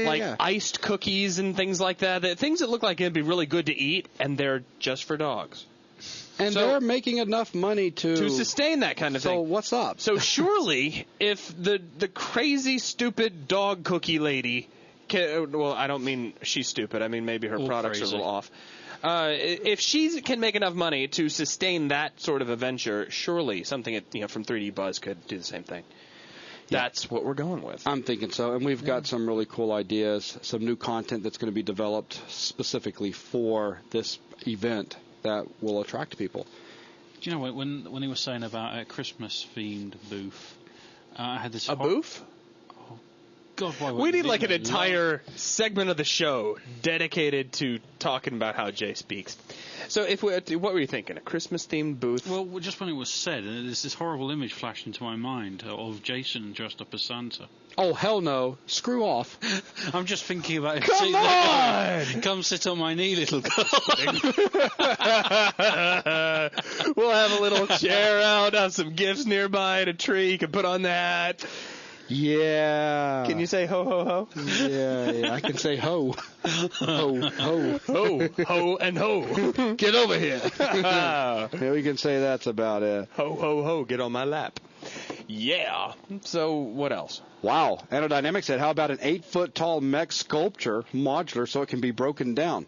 Like iced cookies and things like that. Things that look like it'd be really good to eat, and they're just for dogs. And they're making enough money to sustain that kind of thing. So what's up? So surely, if the crazy, stupid dog cookie lady, well, I don't mean she's stupid. I mean maybe her products are a little off. If she can make enough money to sustain that sort of a venture, surely something from 3D Buzz could do the same thing. That's what we're going with. I'm thinking so. And we've got some really cool ideas, some new content that's going to be developed specifically for this event that will attract people. Do you know when he was saying about a Christmas-themed booth, I had this... booth? Oh, God, why we need like an entire segment of the show dedicated to talking about how Jay speaks. So what were you thinking? A Christmas-themed booth? Well, just when it was said, there's this horrible image flashed into my mind of Jason dressed up as Santa. Oh, hell no. Screw off. I'm just thinking about it. Come on! Come sit on my knee, little girl. We'll have a little chair out, have some gifts nearby, and a tree. You can put on that. Yeah. Can you say ho, ho, ho? Yeah, I can say ho. Ho, ho. Ho, ho, and ho. Get over here. Yeah, we can say that's about it. Ho, ho, ho, get on my lap. Yeah. So what else? Wow. Aerodynamics said, how about an 8-foot-tall mech sculpture, modular, so it can be broken down?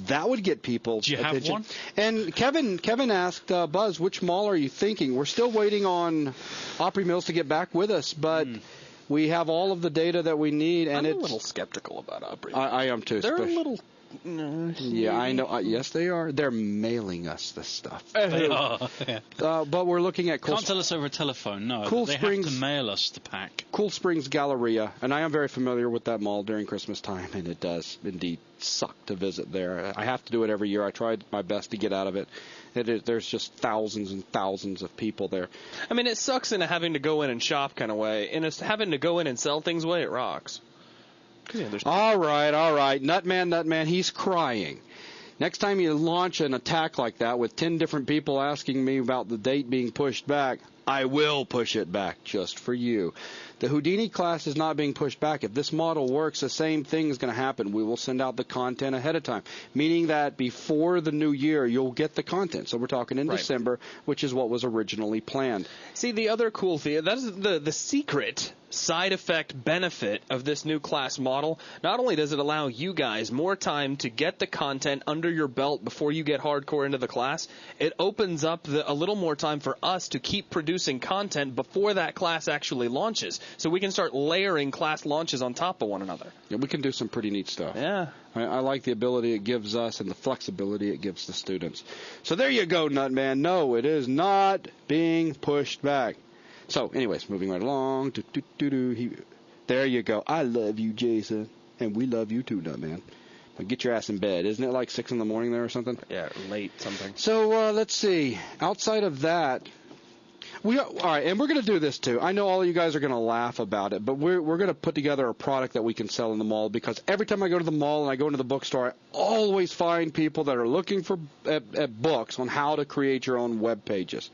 That would get people Do you attention. have one? And Kevin asked Buzz, which mall are you thinking? We're still waiting on Opry Mills to get back with us, but we have all of the data that we need. And I'm a little skeptical about Opry. I am too. They're a little... Yeah, I know. Yes, they are. They're mailing us this stuff. They are. Yeah. But we're looking at Can't tell us over a telephone. No, Cool they Springs, have to mail us the pack. Cool Springs Galleria, and I am very familiar with that mall during Christmas time, and it does indeed suck to visit there. I have to do it every year. I tried my best to get out of it. There's just thousands and thousands of people there. I mean, it sucks in a having to go in and shop kind of way. In a having to go in and sell things way, it rocks. All right. Nutman, he's crying. Next time you launch an attack like that with 10 different people asking me about the date being pushed back, I will push it back just for you. The Houdini class is not being pushed back. If this model works, the same thing is going to happen. We will send out the content ahead of time, meaning that before the new year, you'll get the content. So we're talking in December, which is what was originally planned. See, the other cool thing, that's the secret side effect benefit of this new class model. Not only does it allow you guys more time to get the content under your belt before you get hardcore into the class, it opens up a little more time for us to keep producing content before that class actually launches. So we can start layering class launches on top of one another. Yeah, we can do some pretty neat stuff. Yeah. I like the ability it gives us and the flexibility it gives the students. So there you go, Nutman. No, it is not being pushed back. So, anyways, moving right along. There you go. I love you, Jason. And we love you too, Nutman. Now get your ass in bed. Isn't it like 6 in the morning there or something? Yeah, late something. So, let's see. Outside of that, all right, and we're going to do this too. I know all of you guys are going to laugh about it, but we're going to put together a product that we can sell in the mall, because every time I go to the mall and I go into the bookstore, I always find people that are looking for at books on how to create your own web pages.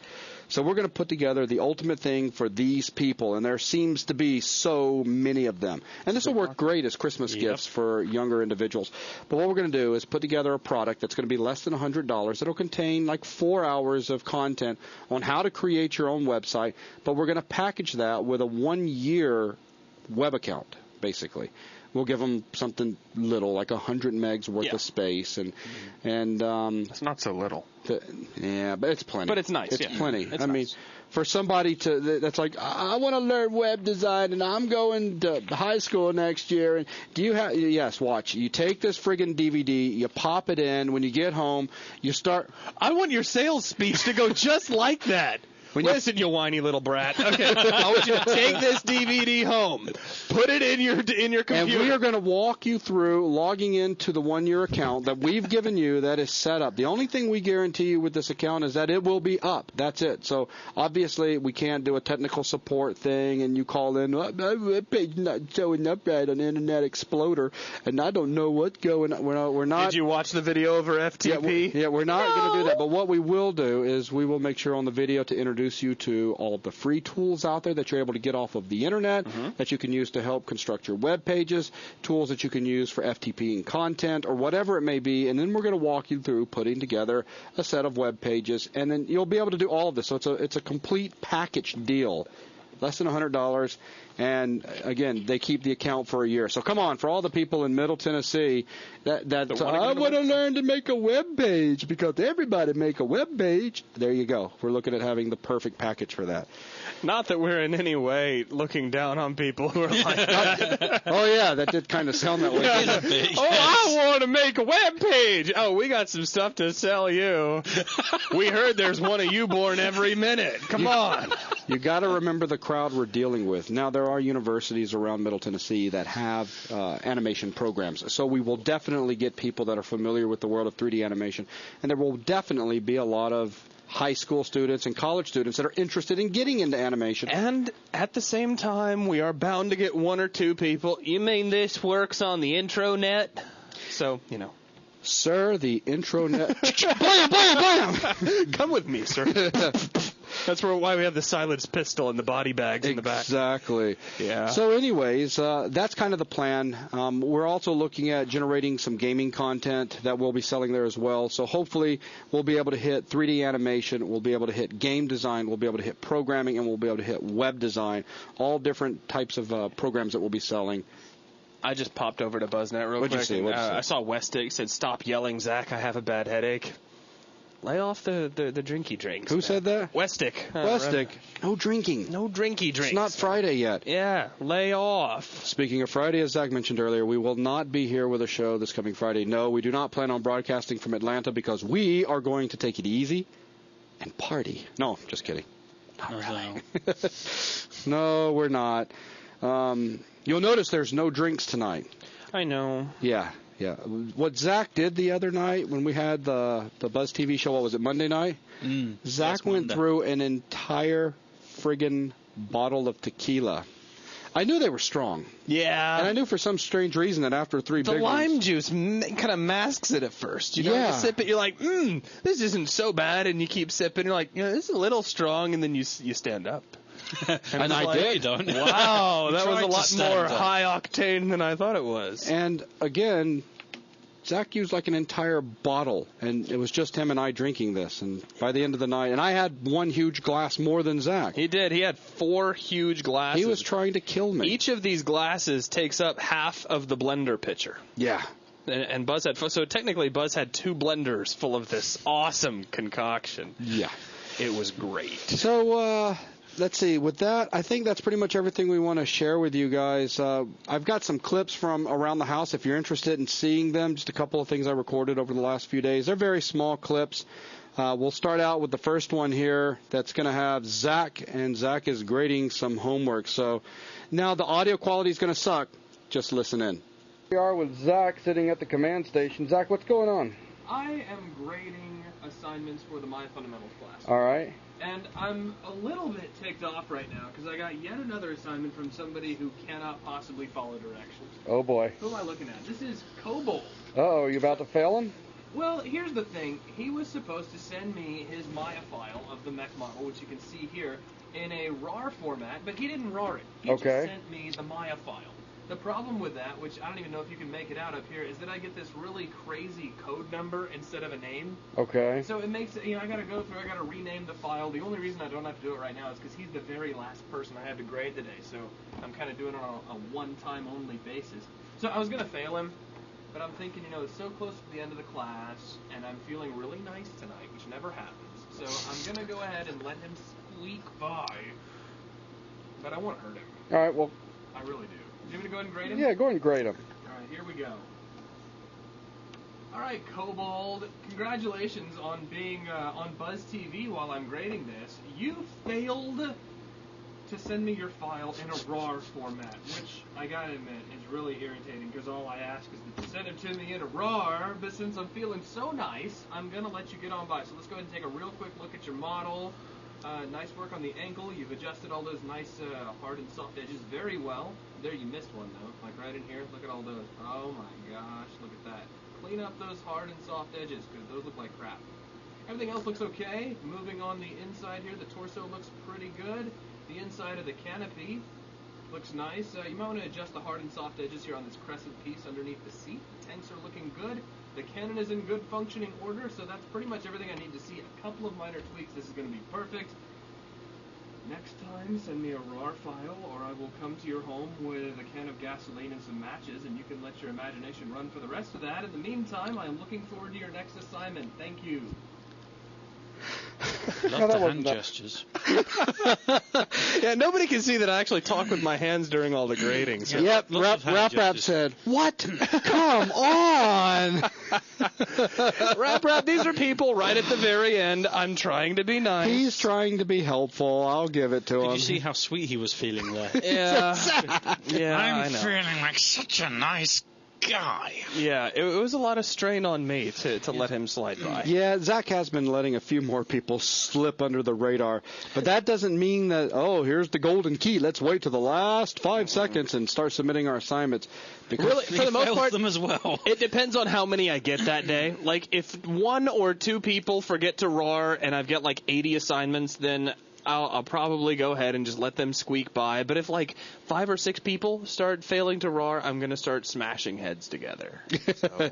So we're going to put together the ultimate thing for these people, and there seems to be so many of them. And this will work great as Christmas gifts for younger individuals. But what we're going to do is put together a product that's going to be less than $100. It'll contain like 4 hours of content on how to create your own website, but we're going to package that with a 1-year web account, basically. We'll give them something little, like 100 megs worth of space, and it's not so little. Yeah, but it's plenty. But it's nice. It's plenty. It's I mean, nice. for somebody that's like, I want to learn web design and I'm going to high school next year. And do you have? Yes, watch. You take this friggin' DVD, you pop it in. When you get home, you start. I want your sales speech to go just like that. Listen, you whiny little brat. Okay, I want you to take this DVD home, put it in your computer, and we are going to walk you through logging into the 1-year account that we've given you that is set up. The only thing we guarantee you with this account is that it will be up. That's it. So obviously we can't do a technical support thing, and you call in, my web page not showing up right on Internet Explorer, and I don't know what's going on. We're not. Did you watch the video over FTP? Yeah, we're not going to do that. But what we will do is we will make sure on the video to introduce you to all of the free tools out there that you're able to get off of the internet that you can use to help construct your web pages, tools that you can use for FTP and content or whatever it may be, and then we're going to walk you through putting together a set of web pages, and then you'll be able to do all of this. So it's a complete package deal, less than $100. And again, they keep the account for a year. So come on, for all the people in Middle Tennessee that I want to learn to make a web page because everybody make a web page. There you go. We're looking at having the perfect package for that. Not that we're in any way looking down on people who are like, oh yeah, that did kind of sound that way. I want to make a web page. Oh, we got some stuff to sell you. We heard there's one of you born every minute. Come on. You got to remember the crowd we're dealing with. Now, there are universities around Middle Tennessee that have animation programs. So we will definitely get people that are familiar with the world of 3D animation. And there will definitely be a lot of high school students and college students that are interested in getting into animation. And at the same time, we are bound to get one or two people. You mean this works on the intranet? So, you know. Sir, the intranet. Blam, blam, blam. Come with me, sir. That's why we have the silenced pistol and the body bags in the back. Exactly. Yeah. So anyways, that's kind of the plan. We're also looking at generating some gaming content that we'll be selling there as well. So hopefully we'll be able to hit 3D animation, we'll be able to hit game design, we'll be able to hit programming, and we'll be able to hit web design, all different types of programs that we'll be selling. I just popped over to BuzzNet real quick. What'd you see? I saw Westick said, "Stop yelling, Zach. I have a bad headache." Lay off the drinky drinks. Who said that? Westick. Westick. No drinking. No drinky drinks. It's not Friday yet. Yeah, lay off. Speaking of Friday, as Zach mentioned earlier, we will not be here with a show this coming Friday. No, we do not plan on broadcasting from Atlanta because we are going to take it easy and party. No, just kidding. Not really. No, we're not. You'll notice there's no drinks tonight. I know. Yeah. What Zach did the other night when we had the BuzzTV show, what was it, Monday night? Zach went through an entire friggin' bottle of tequila. I knew they were strong. Yeah. And I knew for some strange reason that after three big ones... The lime juice kind of masks it at first. You know, you sip it, you're like, this isn't so bad, and you keep sipping, you're like, this is a little strong, and then you stand up. And I did. Don't. Wow, that was a lot more high octane than I thought it was. And again, Zach used like an entire bottle, and it was just him and I drinking this. And by the end of the night, and I had one huge glass more than Zach. He did. He had 4 huge glasses. He was trying to kill me. Each of these glasses takes up half of the blender pitcher. Yeah. And Buzz had, so technically Buzz had 2 blenders full of this awesome concoction. Yeah. It was great. So, let's see. With that, I think that's pretty much everything we want to share with you guys. I've got some clips from around the house if you're interested in seeing them. Just a couple of things I recorded over the last few days. They're very small clips. We'll start out with the first one here that's going to have Zach, and Zach is grading some homework. So now the audio quality is going to suck. Just listen in. We are with Zach sitting at the command station. Zach, what's going on? I am grading assignments for the My Fundamentals class. All right. And I'm a little bit ticked off right now because I got yet another assignment from somebody who cannot possibly follow directions. Oh, boy. Who am I looking at? This is Kobold. Uh-oh, you about to fail him? Well, here's the thing. He was supposed to send me his Maya file of the mech model, which you can see here, in a RAR format, but he didn't RAR it. He just sent me the Maya file. The problem with that, which I don't even know if you can make it out up here, is that I get this really crazy code number instead of a name. Okay. So it makes it, I got to go through, I got to rename the file. The only reason I don't have to do it right now is because he's the very last person I had to grade today. So I'm kind of doing it on a one-time only basis. So I was going to fail him, But I'm thinking, it's so close to the end of the class, and I'm feeling really nice tonight, which never happens. So I'm going to go ahead and let him squeak by. But I won't hurt him. All right, well. I really do. Do you want me to go ahead and grade him? Yeah, go ahead and grade him. All right, here we go. All right, Kobold, congratulations on being on BuzzTV while I'm grading this. You failed to send me your file in a RAR format, which I gotta admit is really irritating because all I ask is that you send it to me in a RAR, but since I'm feeling so nice, I'm gonna let you get on by. So let's go ahead and take a real quick look at your model. Nice work on the ankle. You've adjusted all those nice hard and soft edges very well. There, you missed one though, like right in here. Look at all those. Oh my gosh, look at that. Clean up those hard and soft edges because those look like crap. Everything else looks okay. Moving on the inside here, the torso looks pretty good. The inside of the canopy looks nice. You might want to adjust the hard and soft edges here on this crescent piece underneath the seat. The tanks are looking good. The cannon is in good functioning order, so that's pretty much everything I need to see. A couple of minor tweaks. This is going to be perfect. Next time, send me a RAR file, or I will come to your home with a can of gasoline and some matches, and you can let your imagination run for the rest of that. In the meantime, I am looking forward to your next assignment. Thank you. Love the hand gestures. Yeah, nobody can see that I actually talk with my hands during all the grading. So. Yep, Rap said, "What? Come on!" Rap, these are people right at the very end. I'm trying to be nice. He's trying to be helpful. I'll give it to him. Did you see how sweet he was feeling there? Yeah, I'm feeling like such a nice guy. Yeah, it was a lot of strain on me to let him slide by. Yeah, Zach has been letting a few more people slip under the radar, but that doesn't mean that, here's the golden key, let's wait till the last 5 seconds and start submitting our assignments. Because really, for the most part, them as well. It depends on how many I get that day. Like, if 1 or 2 people forget to RAR and I've got like 80 assignments, then I'll probably go ahead and just let them squeak by. But if like 5 or 6 people start failing to RAR, I'm going to start smashing heads together. So,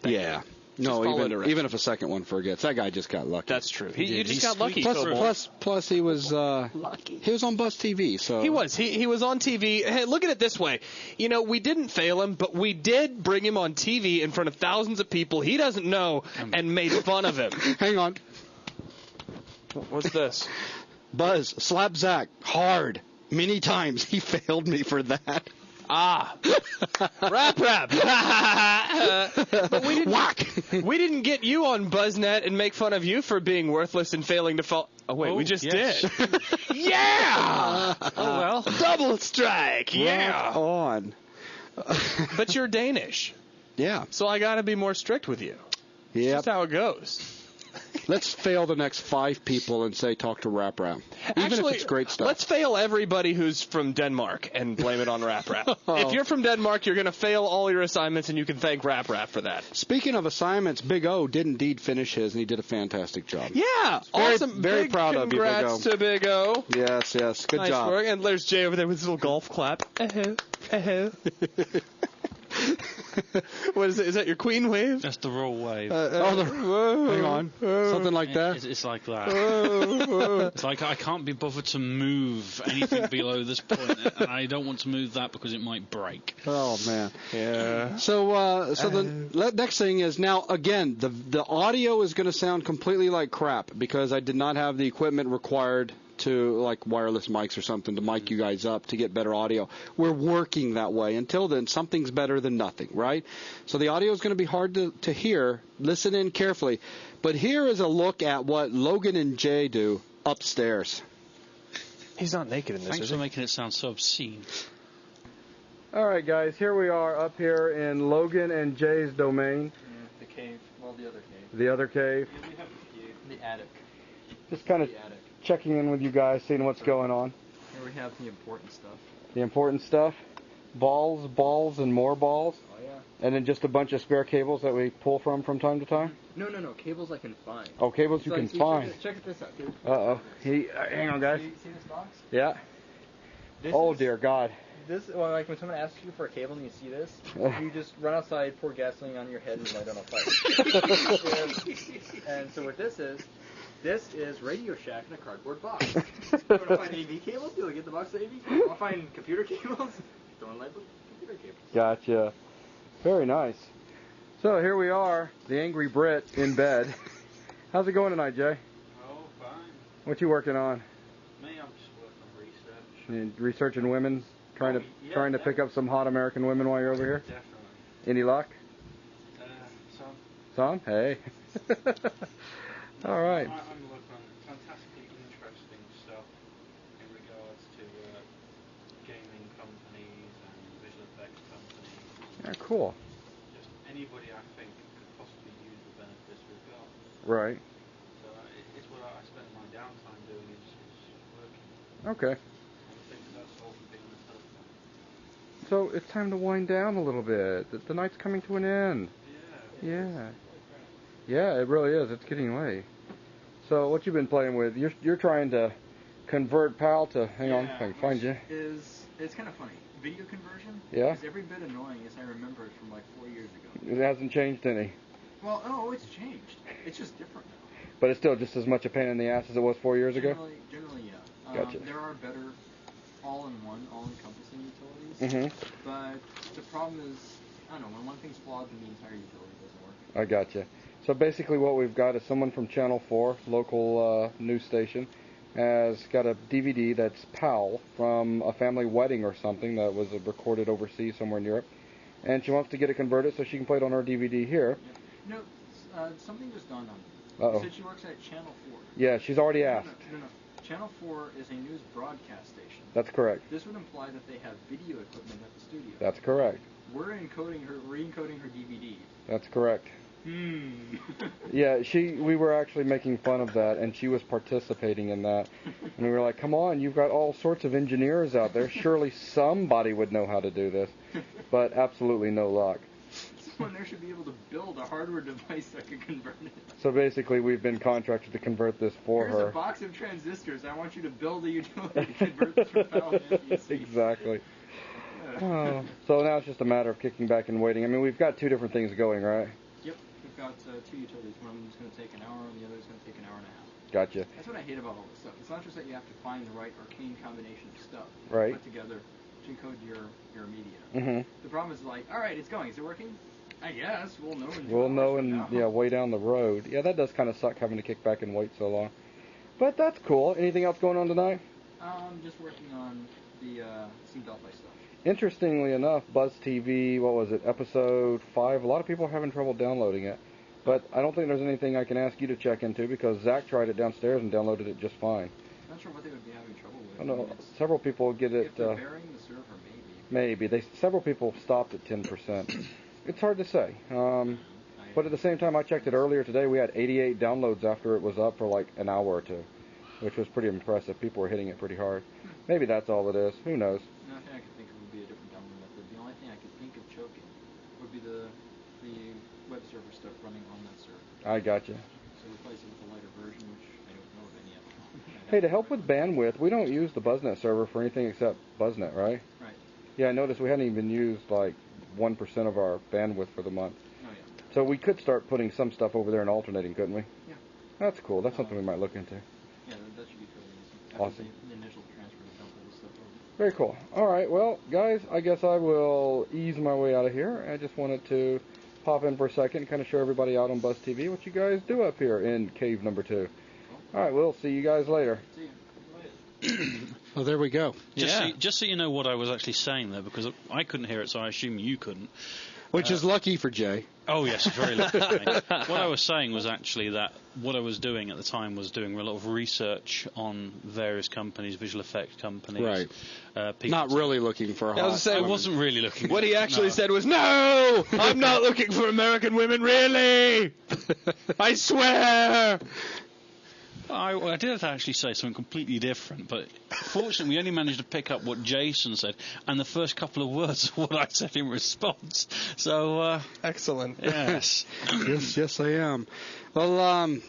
yeah. No, even if a second one forgets, that guy just got lucky. That's true. You just got lucky. Plus he was lucky. He was on BuzzTV, so he was. He was on TV. Hey, look at it this way. We didn't fail him, but we did bring him on TV in front of thousands of people he doesn't know and made fun of him. Hang on. What's this? Buzz, slap Zach hard many times. He failed me for that. Rap. But we didn't get you on BuzzNet and make fun of you for being worthless and failing to fall. Oh, wait, we just did. Yeah! Oh, well. Double strike, yeah! Rock on. But you're Danish. Yeah. So I got to be more strict with you. Yeah. That's how it goes. Let's fail the next 5 people and say talk to Rap. Even Actually, if it's great stuff. Let's fail everybody who's from Denmark and blame it on Rap. If you're from Denmark, you're going to fail all your assignments, and you can thank Rap for that. Speaking of assignments, Big O did indeed finish his, and he did a fantastic job. Yeah, awesome. Very proud of you, Big O. Congrats to Big O. Yes, good nice job. Work. And there's Jay over there with his little golf clap. What is it? Is that your queen wave? That's the royal wave. Hang on. Something like that? It's like that. It's like I can't be bothered to move anything below this point, and I don't want to move that because it might break. Oh, man. Yeah. So the next thing is now, again, the audio is going to sound completely like crap because I did not have the equipment required to like wireless mics or something to mic you guys up to get better audio. We're working that way. Until then, something's better than nothing, right? So the audio is going to be hard to hear. Listen in carefully. But here is a look at what Logan and Jay do upstairs. He's not naked in this, Thanks for making it sound so obscene. All right, guys, here we are up here in Logan and Jay's domain. Yeah, the cave. Well, the other cave. The other cave. Yeah, we have the cave. The attic. Just kind of checking in with you guys, seeing what's going on. Here we have the important stuff. The important stuff. Balls, and more balls. Oh, yeah. And then just a bunch of spare cables that we pull from time to time? No. Cables I can find. Oh, cables you can find. Check this out, dude. Uh-oh. Hang on, guys. See this box? Yeah. Dear God. Like when someone asks you for a cable and you see this, you just run outside, pour gasoline on your head, and light on a fire. And so what this is Radio Shack in a cardboard box. You want to find AV cables? You'll get the box of AV cables. You want to find computer cables? Don't light the computer cables. Gotcha. Very nice. So here we are, the angry Brit in bed. How's it going tonight, Jay? Oh, fine. What you working on? Me, I'm just working on research. You researching women, trying to pick up some hot American women while you're over here. Definitely. Any luck? Some. Hey. All right. I'm working on fantastically interesting stuff in regards to gaming companies and visual effects companies. Yeah, cool. Just anybody I think could possibly use the benefits we've got. Right. So it's what I spend my downtime doing is working. Okay. And I think that's all from being on the telephone. So it's time to wind down a little bit. The night's coming to an end. Yeah. Yeah, it really is. It's getting late. So what you been playing with? You're trying to convert PAL to. Hang on, if I can find you. It's kind of funny. Video conversion Yeah. is every bit annoying as I remember it from like 4 years ago. It hasn't changed any. Well, no, it's changed. It's just different now. But it's still just as much a pain in the ass as it was 4 years ago? Generally, yeah. Gotcha. There are better all-in-one, all-encompassing utilities. Mm-hmm. But the problem is, I don't know, when one thing's flawed, then the entire utility doesn't work. I gotcha. So basically what we've got is someone from Channel 4, local news station, has got a DVD that's PAL from a family wedding or something that was recorded overseas somewhere in Europe. And she wants to get it converted so she can play it on her DVD here. No, something just dawned on me. Uh-oh. She said she works at Channel 4. Yeah, she's already asked. No. Channel 4 is a news broadcast station. That's correct. This would imply that they have video equipment at the studio. That's correct. We're re-encoding her DVD. That's correct. Yeah, we were actually making fun of that, and she was participating in that. And we were like, come on, you've got all sorts of engineers out there. Surely somebody would know how to do this. But absolutely no luck. Someone there should be able to build a hardware device that can convert it. So basically, we've been contracted to convert this for Here's her. a box of transistors. I want you to build a utility to convert this from PAL to NBC. Exactly. Oh, so now it's just a matter of kicking back and waiting. I mean, we've got two different things going, right? Yep. We've got two utilities. One of them is going to take an hour, and the other is going to take an hour and a half. Gotcha. That's what I hate about all this stuff. It's not just that you have to find the right arcane combination of stuff Right. put together to encode your media. Mm-hmm. The problem is like, all right, it's going. Is it working? I guess we'll know. We'll know way down the road. Yeah, that does kind of suck having to kick back and wait so long. But that's cool. Anything else going on tonight? Just working on the Steam Delphi stuff. Interestingly enough, BuzzTV, what was it, episode 5, a lot of people are having trouble downloading it. But I don't think there's anything I can ask you to check into because Zach tried it downstairs and downloaded it just fine. Not sure what they would be having trouble with. I know several people get it. If they're burying the server, maybe. Several people stopped at 10%. It's hard to say. But at the same time, I checked it earlier today. We had 88 downloads after it was up for like an hour or two, which was pretty impressive. People were hitting it pretty hard. Maybe that's all it is. Who knows? The only thing I could think of would be a different download method. The only thing I could think of choking would be the web server stuff running on that server. I gotcha. So replace it with a lighter version, which I don't know of any of. Hey, to help with bandwidth, we don't use the BuzzNet server for anything except BuzzNet, right? Right. Yeah, I noticed we hadn't even used like 1% of our bandwidth for the month. Oh, yeah. So we could start putting some stuff over there and alternating, couldn't we? Yeah. That's cool. That's something we might look into. Yeah, that should be fairly easy. Awesome. The initial transfer to dump all this stuff over. Very cool. All right, well, guys, I guess I will ease my way out of here. I just wanted to pop in for a second and kind of show everybody out on BuzzTV what you guys do up here in cave number 2. All right, we'll see you guys later. See you. Oh, there we go. Just so you know what I was actually saying there, because I couldn't hear it, so I assume you couldn't. Which is lucky for Jay. Oh, yes, very lucky for me. What I was saying was actually that what I was doing at the time was doing a lot of research on various companies, visual effect companies. Right. Not really looking for hot. I wasn't really looking. What he actually said was, "No, I'm not looking for American women, really. I swear." I did actually say something completely different, but fortunately we only managed to pick up what Jason said and the first couple of words of what I said in response. So, excellent. Yes. yes, I am. Well,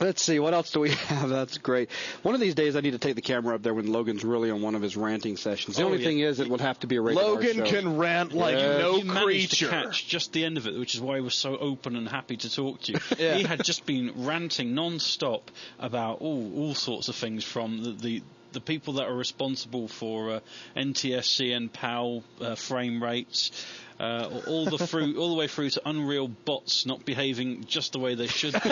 let's see, what else do we have? That's great. One of these days I need to take the camera up there when Logan's really on one of his ranting sessions. The only thing is it would have to be a rated R show. Logan can rant like no he managed creature. to catch just the end of it, which is why he was so open and happy to talk to you. Yeah. He had just been ranting non-stop about all sorts of things, from the people that are responsible for NTSC and PAL frame rates, all the way through to unreal bots not behaving just the way they should be,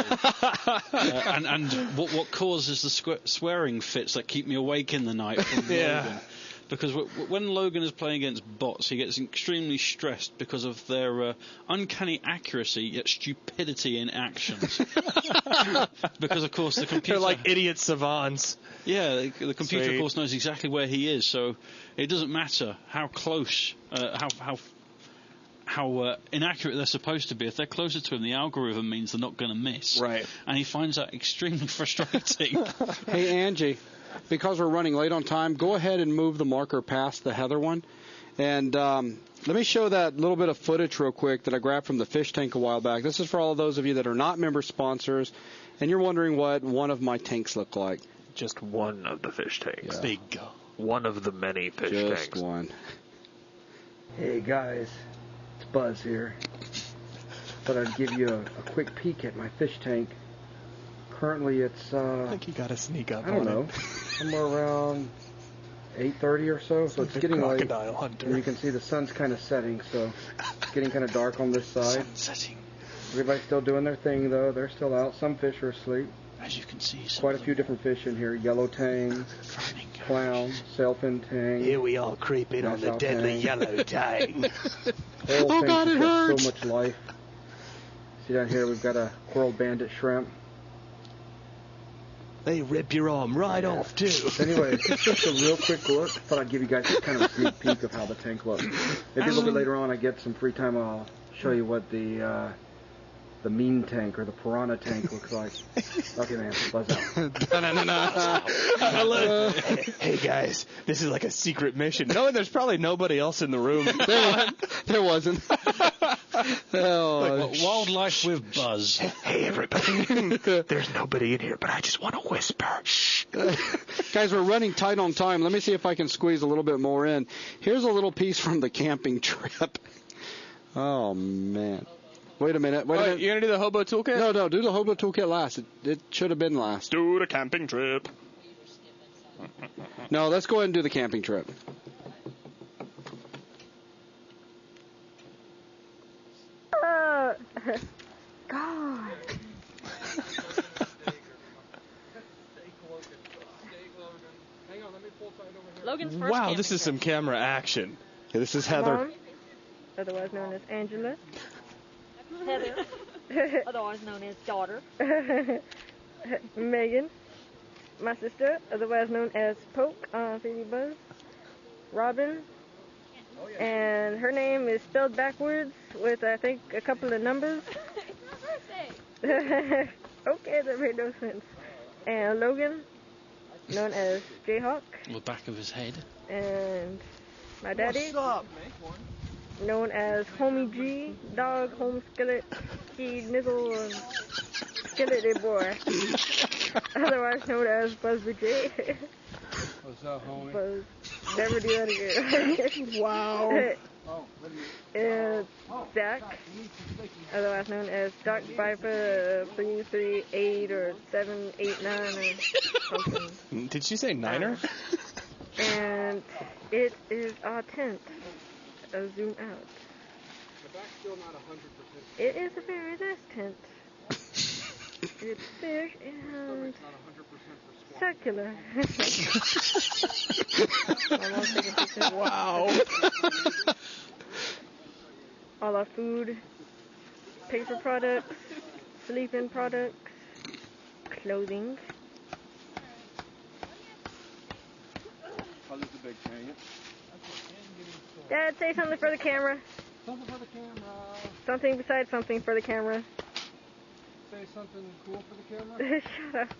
and what causes the swearing fits that keep me awake in the night from Logan. Because when Logan is playing against bots, he gets extremely stressed because of their uncanny accuracy yet stupidity in actions. Because, of course, the computer... They're like idiot savants. Yeah, the computer, Sweet. of course, knows exactly where he is, so it doesn't matter how close, how inaccurate they're supposed to be. If they're closer to him, the algorithm means they're not going to miss. Right. And he finds that extremely frustrating. Hey, Angie, because we're running late on time, go ahead and move the marker past the Heather one. And let me show that little bit of footage real quick that I grabbed from the fish tank a while back. This is for all of those of you that are not member sponsors, and you're wondering what one of my tanks look like. Just one of the fish tanks. Yeah. Big. One of the many fish Just tanks. one. Hey guys, it's Buzz here. Thought I'd give you a quick peek at my fish tank. Currently it's, I think you got to sneak up I don't on know, it. somewhere around 8:30 or so, so it's The getting late. crocodile hunter. And you can see the sun's kind of setting, so it's getting kind of dark on this side. Setting. Everybody's still doing their thing though, they're still out. Some fish are asleep. As you can see, Quite a few different fish in here. Yellow tang, clown, sailfin tang. Here we are creeping on the South deadly tang. yellow tang. Whole Oh, thing God, it just got hurts. so much life. See down here, we've got a coral bandit shrimp. They rip your arm right off, too. Anyway, it's just a real quick look. Thought I'd give you guys kind of a sneak peek of how the tank looks. Maybe a little bit later on, I get some free time, I'll show you what the mean tank or the piranha tank looks like. Okay, man, buzz out. Look. Hey, guys, this is like a secret mission. No, there's probably nobody else in the room. There wasn't. Oh, Wildlife with Buzz. Hey, everybody. There's nobody in here, but I just want to whisper. Shh. guys, we're running tight on time. Let me see if I can squeeze a little bit more in. Here's a little piece from the camping trip. Oh, man. Wait a minute. You're going to do the hobo toolkit? No, do the hobo toolkit last. It should have been last. Do the camping trip. No, let's go ahead and do the camping trip. God. Logan's first Wow, camping this is trip. some camera action. Okay, this is Heather. Mom, otherwise known as Angela. Heather, otherwise known as daughter. Megan, my sister, otherwise known as Poke on Phoebe Buzz. Robin, and her name is spelled backwards with, I think, a couple of numbers. Okay, that made no sense. And Logan, known as Jayhawk. The back of his head. And my daddy, known as Homie G, Dog, Home Skillet, Key, Nizzle, and Skillet Boy. Otherwise known as Busby J. What's up, homie? Buzz. Never do that again. Wow. And Zach, otherwise known as Doc Viper 338 or 789 or something. Did she say Niner? And it is our tent. I'll zoom out. The back's still not 100%. It is a very nice tent. It's big and circular. Wow. All our food, paper products, sleeping products, clothing. Oh, this is a big thing. Dad, say something for the camera. Something for the camera. Something besides something for the camera. Say something cool for the camera. Shut up.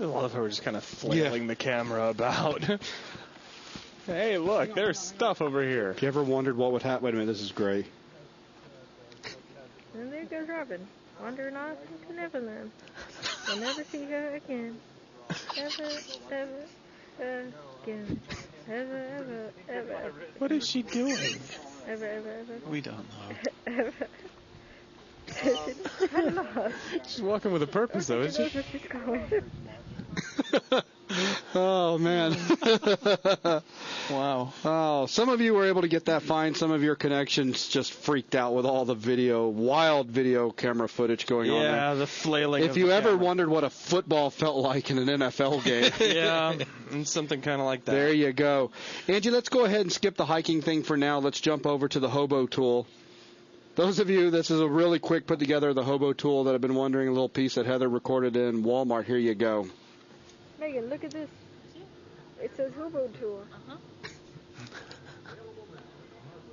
I love her just kind of flailing the camera about. Hey, look, there's stuff over here. If you ever wondered what would happen, wait a minute, this is great. And there goes Robin, wandering off to Neverland. We'll never see her again. Ever, ever, again. Ever. What is she doing? Ever. We don't know. Ever. I'm lost. She's walking with a purpose, though, She isn't knows she? where she's going. Oh, man. Wow. Oh, some of you were able to get that fine. Some of your connections just freaked out with all the wild video camera footage going on there. Yeah, the flailing. If you ever wondered what a football felt like in an NFL game, yeah, and something kind of like that. there you go. Angie, let's go ahead and skip the hiking thing for now. Let's jump over to the hobo tool. Those of you, this is a really quick put together of the hobo tool that have been wondering, a little piece that Heather recorded in Walmart. Here you go. Megan, look at this. It says hobo tool.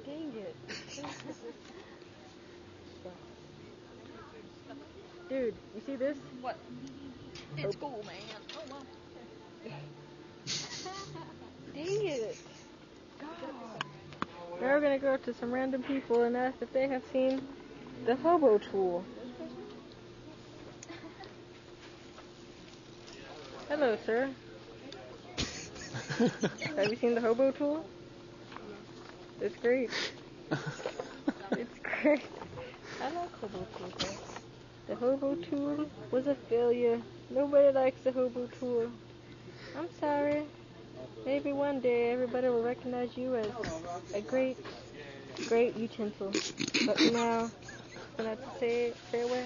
Dang it. Dude, you see this? What? It's cool, man. Oh, wow. Dang it. God. Now we're going to go up to some random people and ask if they have seen the hobo tool. Hello, sir. Have you seen the hobo tool? It's great. It's great. I like hobo tools. The hobo tool was a failure. Nobody likes the hobo tool. I'm sorry. Maybe one day everybody will recognize you as a great utensil. But for now, I'm going to have to say farewell.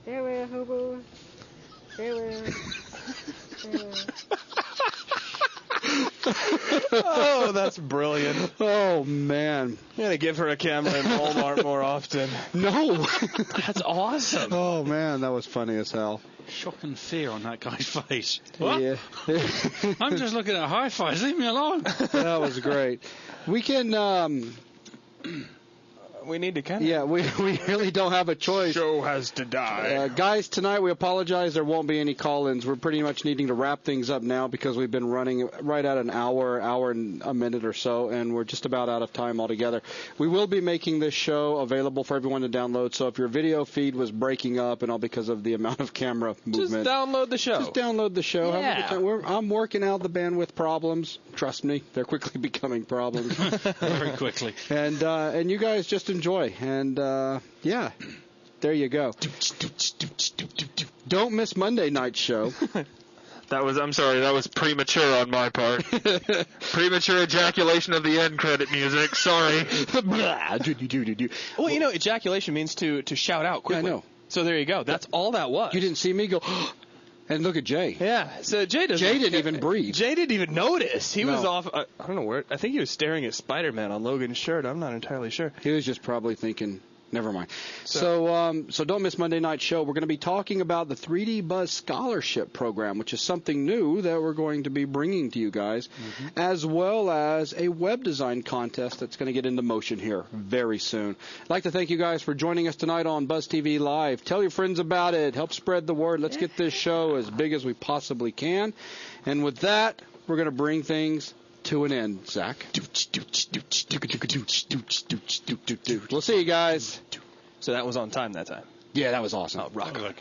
Farewell, hobos. Farewell. Farewell. Oh, that's brilliant. Oh, man. You gotta give her a camera in Walmart more often. No. That's awesome. Oh, man, that was funny as hell. Shock and fear on that guy's face. What? Yeah. I'm just looking at hi-fis. Leave me alone. That was great. We can... We need to kind of... Yeah, we really don't have a choice. Show has to die. Guys, tonight we apologize. There won't be any call-ins. We're pretty much needing to wrap things up now because we've been running right at an hour and a minute or so, and we're just about out of time altogether. We will be making this show available for everyone to download, so if your video feed was breaking up and all because of the amount of camera movement... Just download the show. Just download the show. Yeah. Have a good time. I'm working out the bandwidth problems. Trust me, they're quickly becoming problems. Very quickly. And you guys just enjoy. And, yeah, there you go. Don't miss Monday night's show. I'm sorry, that was premature on my part. Premature ejaculation of the end credit music. Sorry. Well, you know, ejaculation means to shout out quickly. Yeah, I know. So there you go. That's all that was. You didn't see me go, and look at Jay. Yeah. So Jay didn't even breathe. Jay didn't even notice. He was No. off. I don't know where. I think he was staring at Spider-Man on Logan's shirt. I'm not entirely sure. He was just probably thinking, never mind. So don't miss Monday night's show. We're going to be talking about the 3D Buzz Scholarship Program, which is something new that we're going to be bringing to you guys, as well as a web design contest that's going to get into motion here very soon. I'd like to thank you guys for joining us tonight on BuzzTV Live. Tell your friends about it. Help spread the word. Let's get this show as big as we possibly can. And with that, we're going to bring things to an end. Zach? We'll see you guys. So that was on time that time. Yeah, that was awesome. Oh, rock.